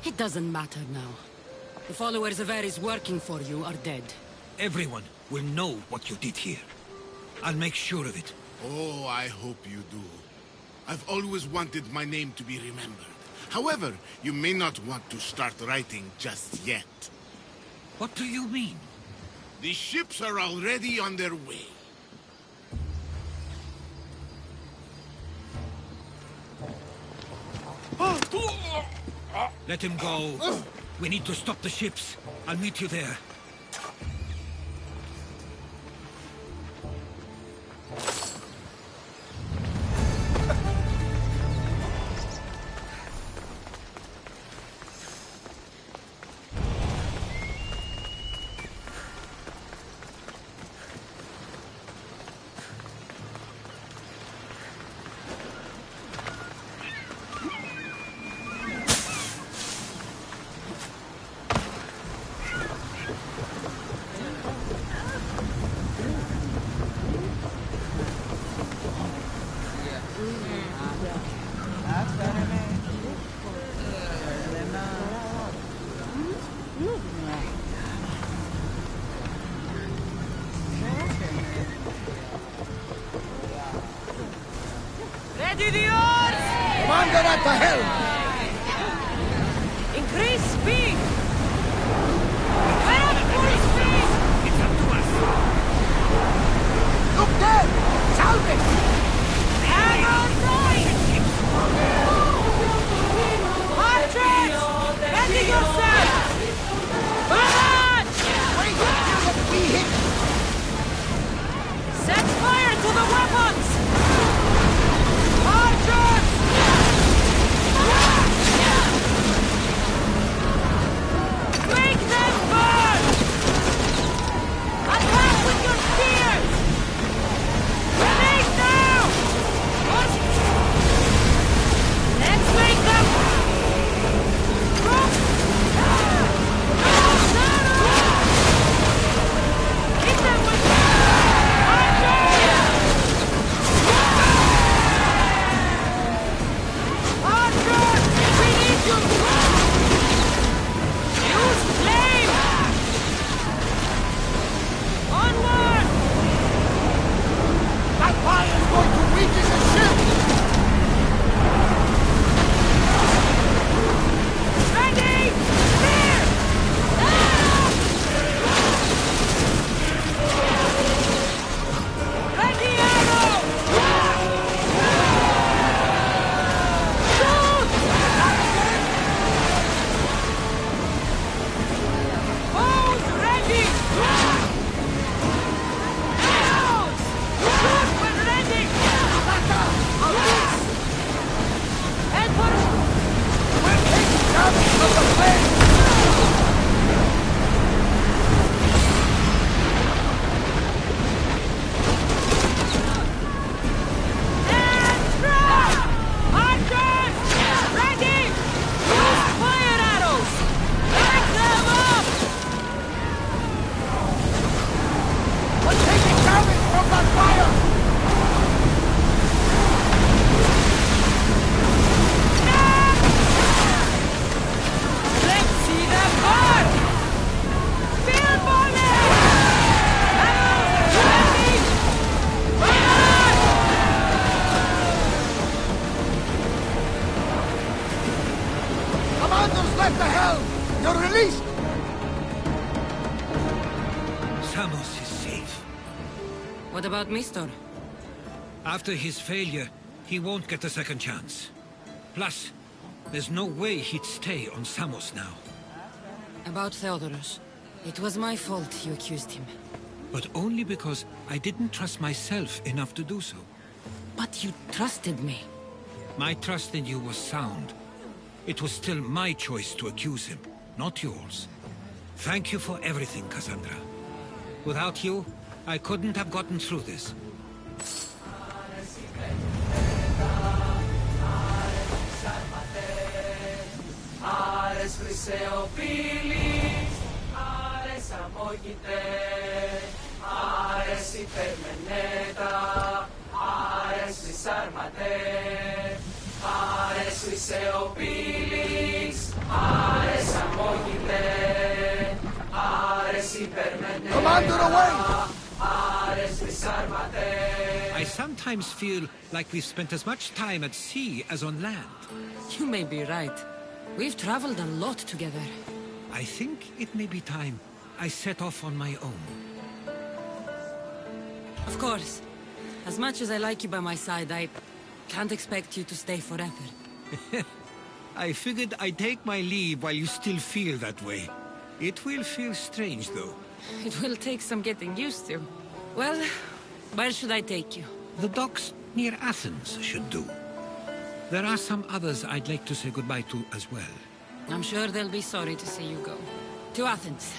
It doesn't matter now. The followers of Ares working for you are dead. Everyone will know what you did here. I'll make sure of it. Oh, I hope you do. I've always wanted my name to be remembered. However, you may not want to start writing just yet. What do you mean? The ships are already on their way. Let him go. We need to stop the ships. I'll meet you there. Ready the oars! Commander at the helm! Increase speed! We're at full speed! It's up to us. Look there! Salvage! Arrow right! Partridge! Ready yourself! Barrage! Wait until we hit! Set fire to the weapons! Make them burn! Attack with your spears! Grenade now! Let's make them... Hit them with... Samos is safe. What about Mistor? After his failure, he won't get a second chance. Plus, there's no way he'd stay on Samos now. About Theodoros. It was my fault you accused him. But only because I didn't trust myself enough to do so. But you trusted me. My trust in you was sound. It was still my choice to accuse him, not yours. Thank you for everything, Cassandra. Without you, I couldn't have gotten through this. Commander away! sometimes feel like we've spent as much time at sea as on land. You may be right. We've traveled a lot together. I think it may be time I set off on my own. Of course. As much as I like you by my side, I can't expect you to stay forever. I figured I'd take my leave while you still feel that way. It will feel strange, though. It will take some getting used to. Well, where should I take you? The docks near Athens should do. There are some others I'd like to say goodbye to as well. I'm sure they'll be sorry to see you go. To Athens.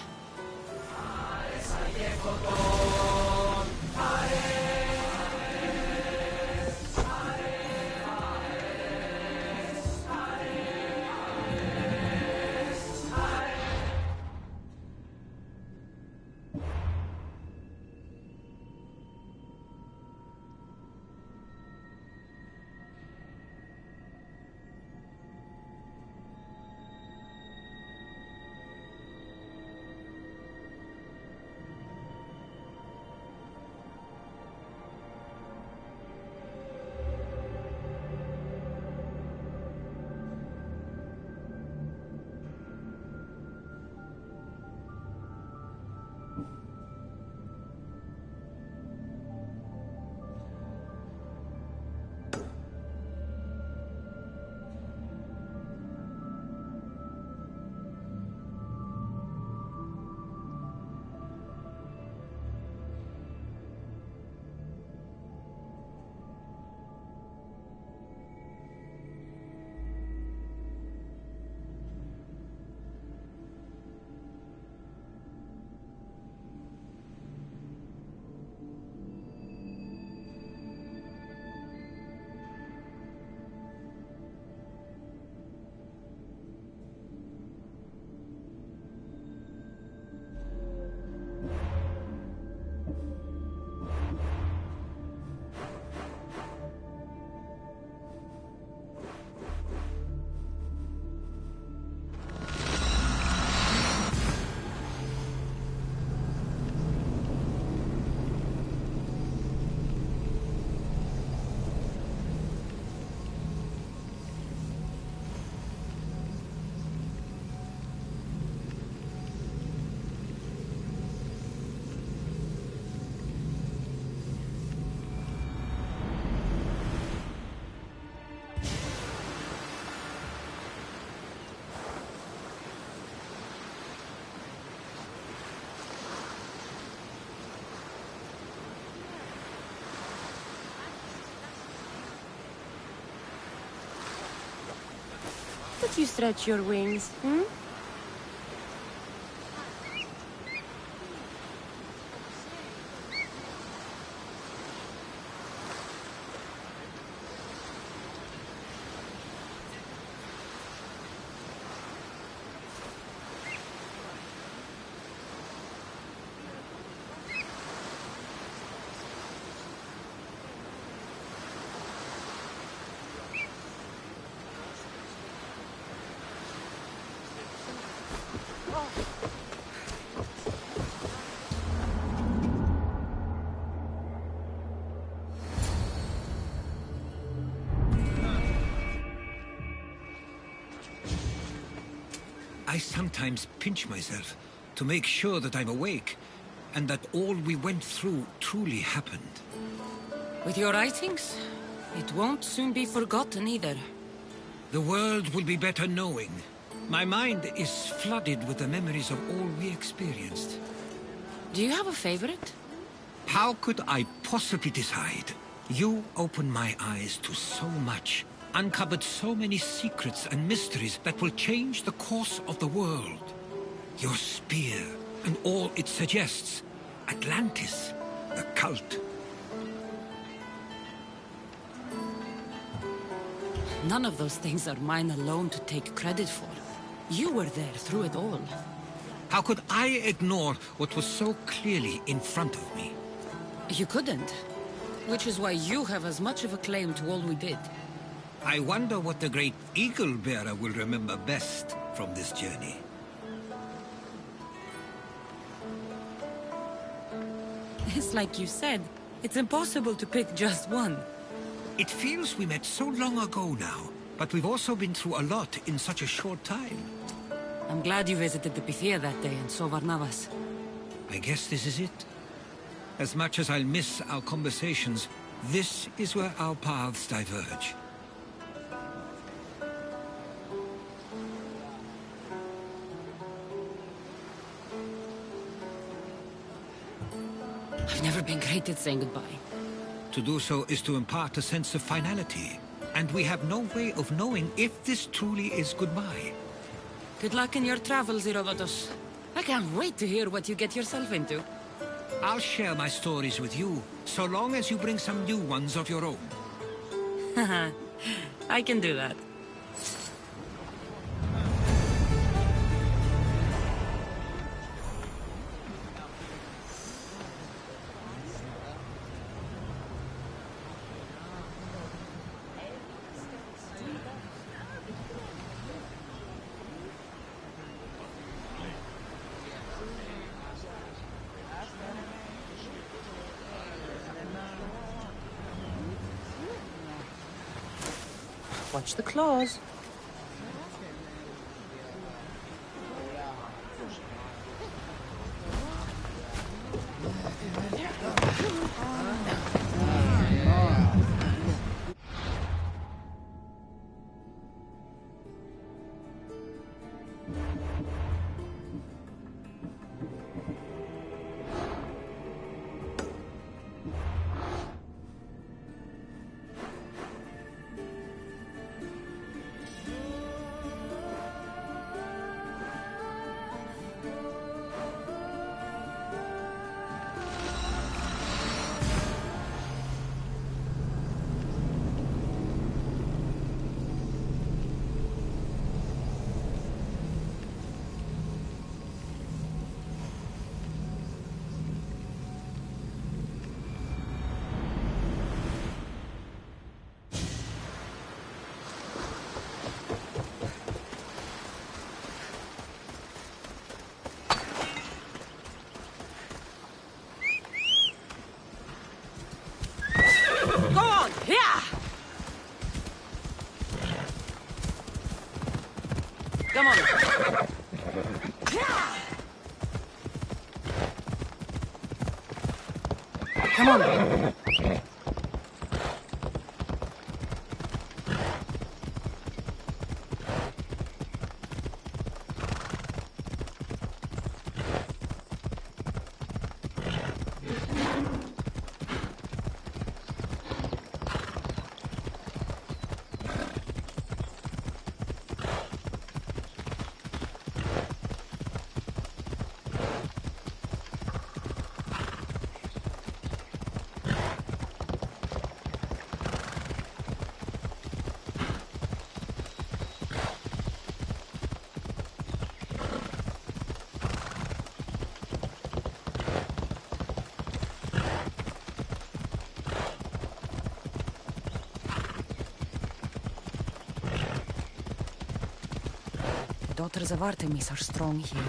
Would you stretch your wings, hmm? I sometimes pinch myself to make sure that I'm awake, and that all we went through truly happened. With your writings, it won't soon be forgotten either. The world will be better knowing. My mind is flooded with the memories of all we experienced. Do you have a favorite? How could I possibly decide? You opened my eyes to so much, uncovered so many secrets and mysteries that will change the course of the world. Your spear and all it suggests. Atlantis, the cult. None of those things are mine alone to take credit for. You were there through it all. How could I ignore what was so clearly in front of me? You couldn't. Which is why you have as much of a claim to all we did. I wonder what the great Eagle Bearer will remember best from this journey. It's like you said, It's impossible to pick just one. It feels we met so long ago now, but we've also been through a lot in such a short time. I'm glad you visited the Pythia that day and saw Varnavas. I guess this is it. As much as I'll miss our conversations, this is where our paths diverge. I've never been great at saying goodbye. To do so is to impart a sense of finality, and we have no way of knowing if this truly is goodbye. Good luck in your travels, Herodotus. I can't wait to hear what you get yourself into. I'll share my stories with you, so long as you bring some new ones of your own. Haha, I can do that. Watch the claws. Come on. Come on. Daughters of Artemis are strong here.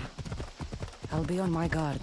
I'll be on my guard.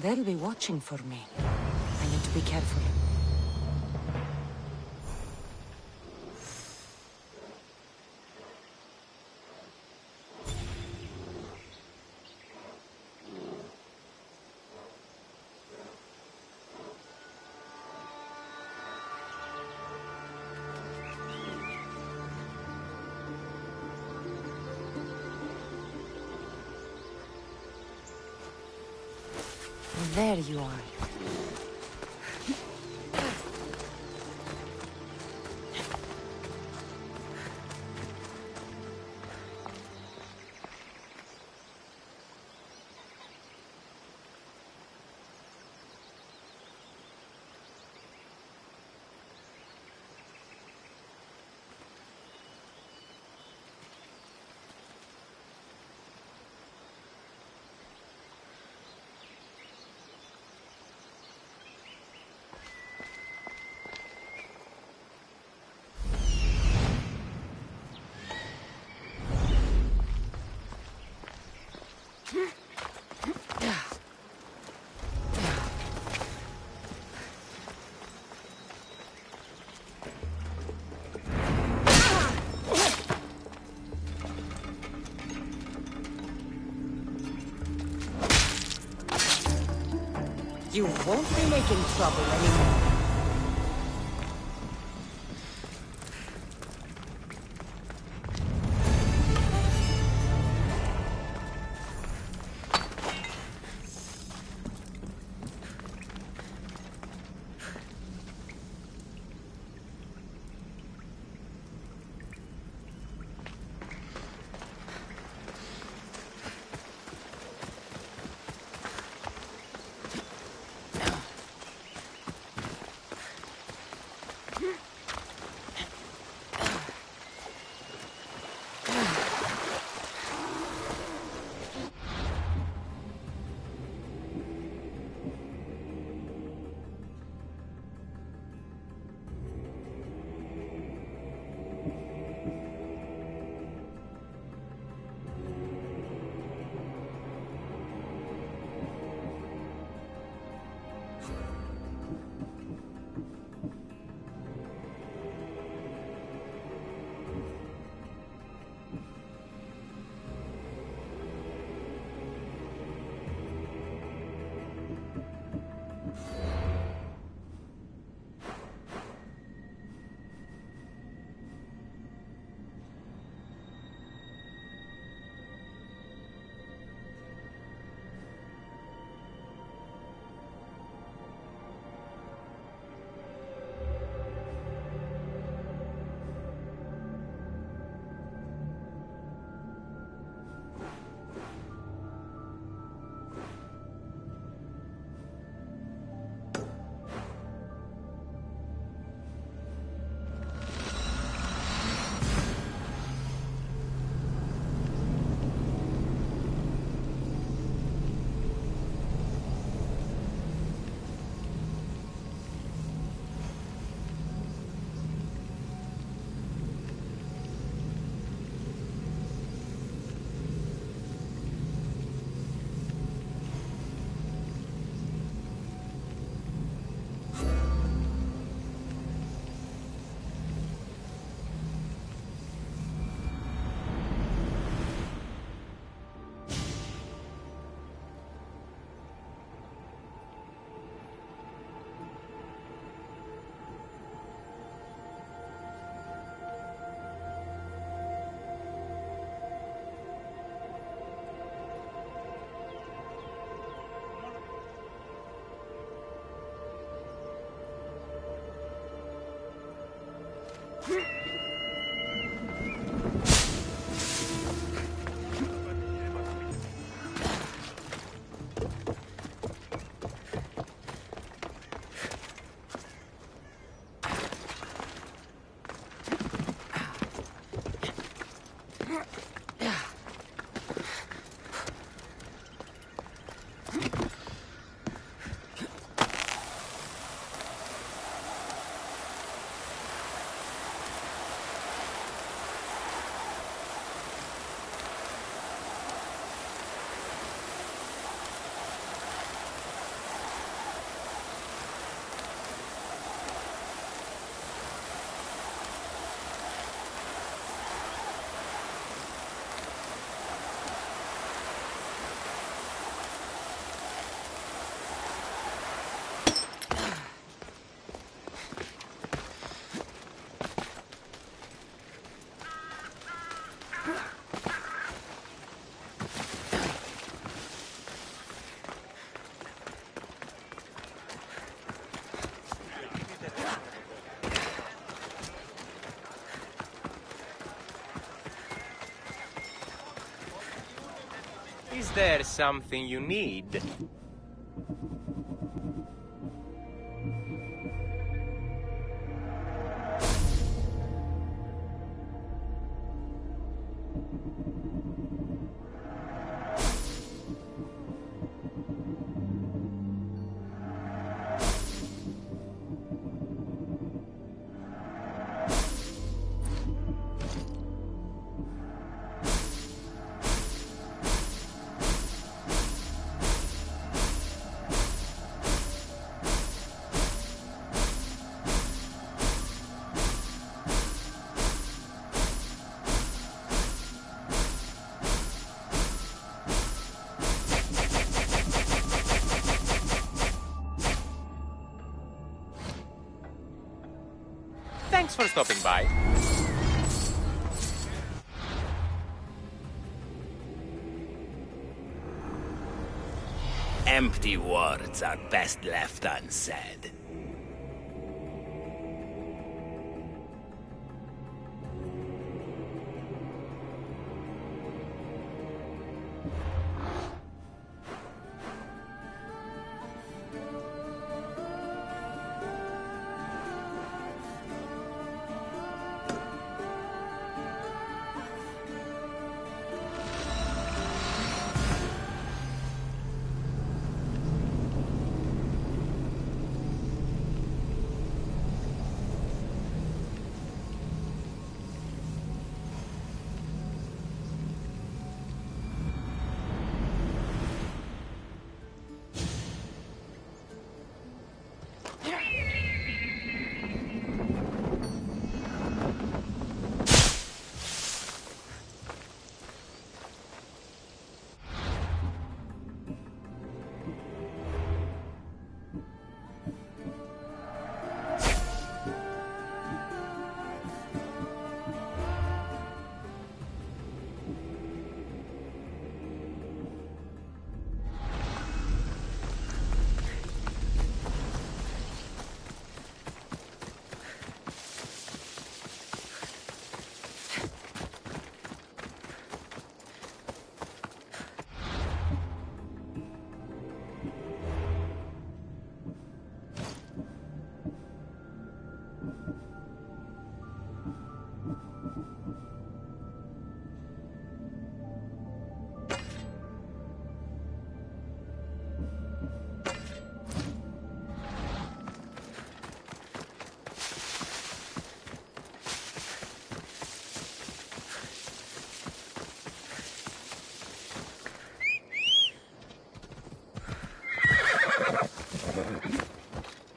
They'll be watching for me. I need to be careful. There you are. You won't be making trouble anymore. there something you need? Thanks for stopping by. Empty words are best left unsaid.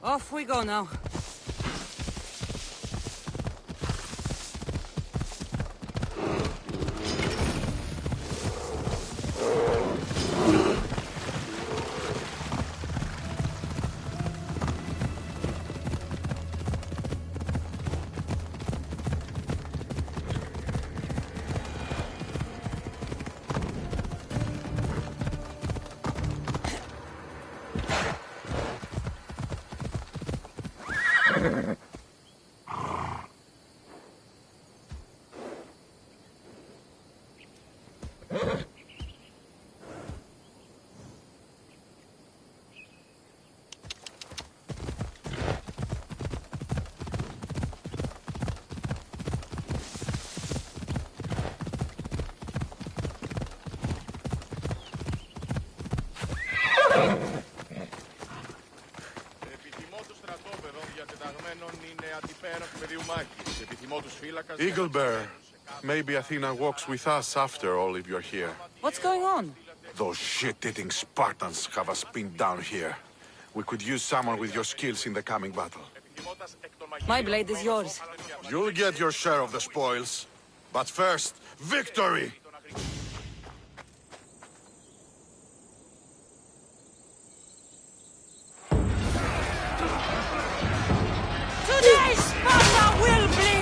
Off we go now. Eaglebear, maybe Athena walks with us after all if you're here. What's going on? Those shit-eating Spartans have us pinned down here. We could use someone with your skills in the coming battle. My blade is yours. You'll get your share of the spoils. But first, victory! Today Sparta will bleed!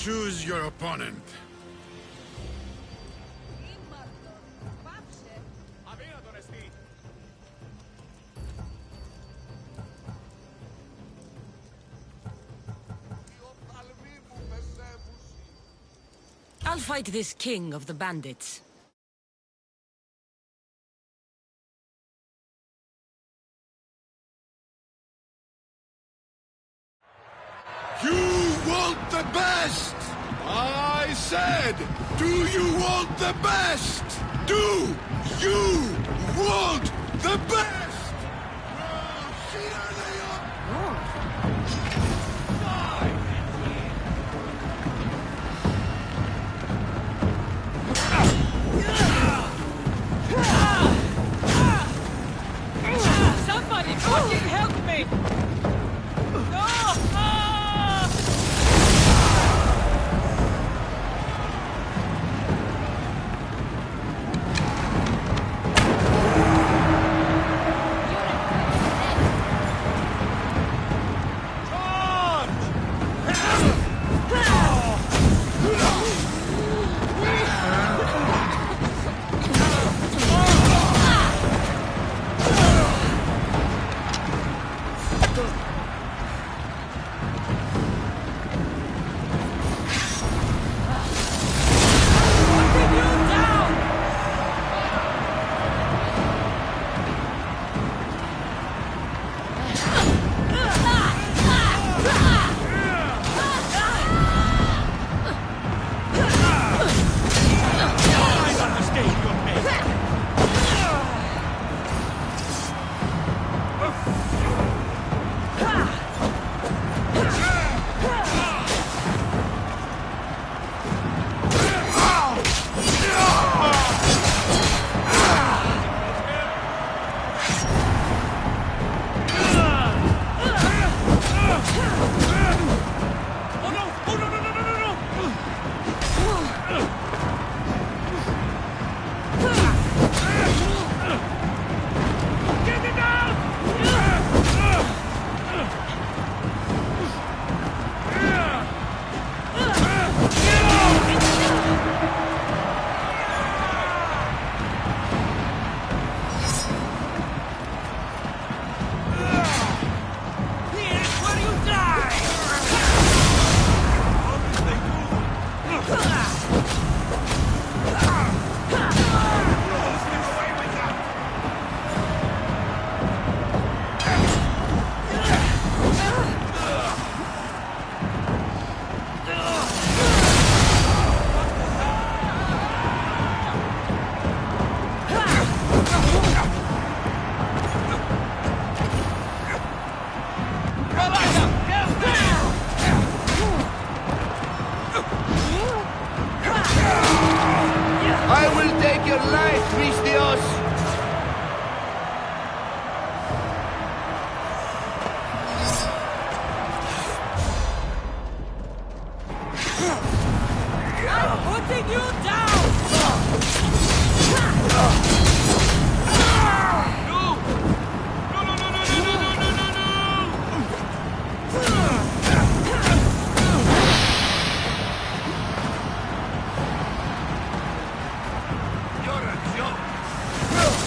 Choose your opponent. I'll fight this king of the bandits. You want the best! I said, do you want the best? Do you want the best? Somebody fucking help me! No! I will take your life, Christios! I'm putting you down! You're a joke!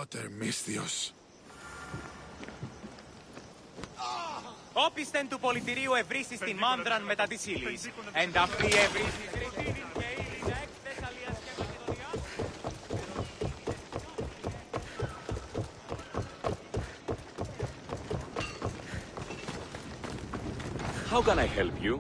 daughter Misthios. Όπισθεν του πολιτηρίου ευρύσεις την μάνδραν μετά της ύλης. Εν αυτή ευρύσεις ρηθήνην και ύλης εκ Θεσσαλίας και Μακεδονίας. How can I help you?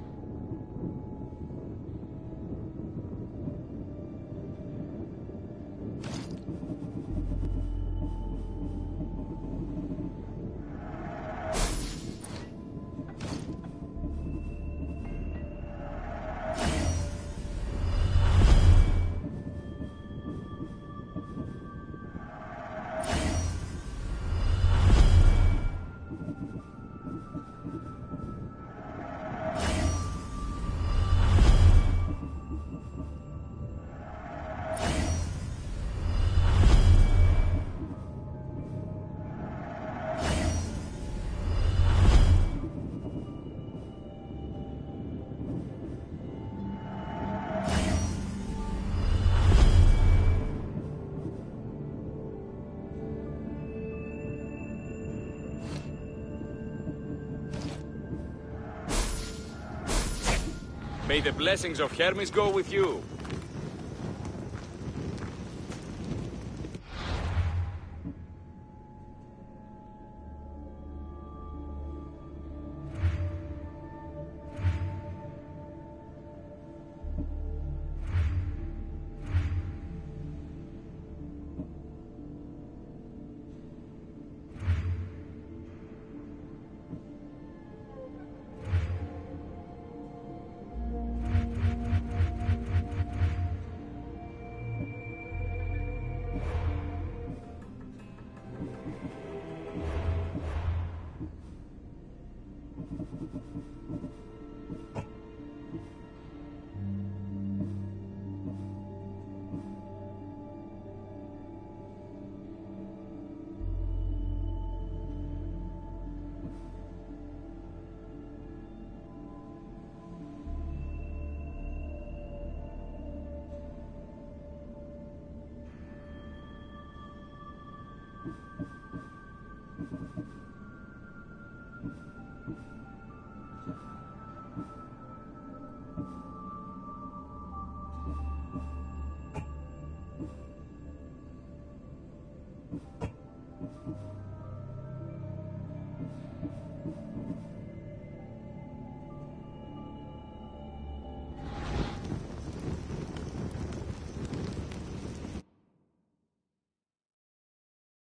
May the blessings of Hermes go with you.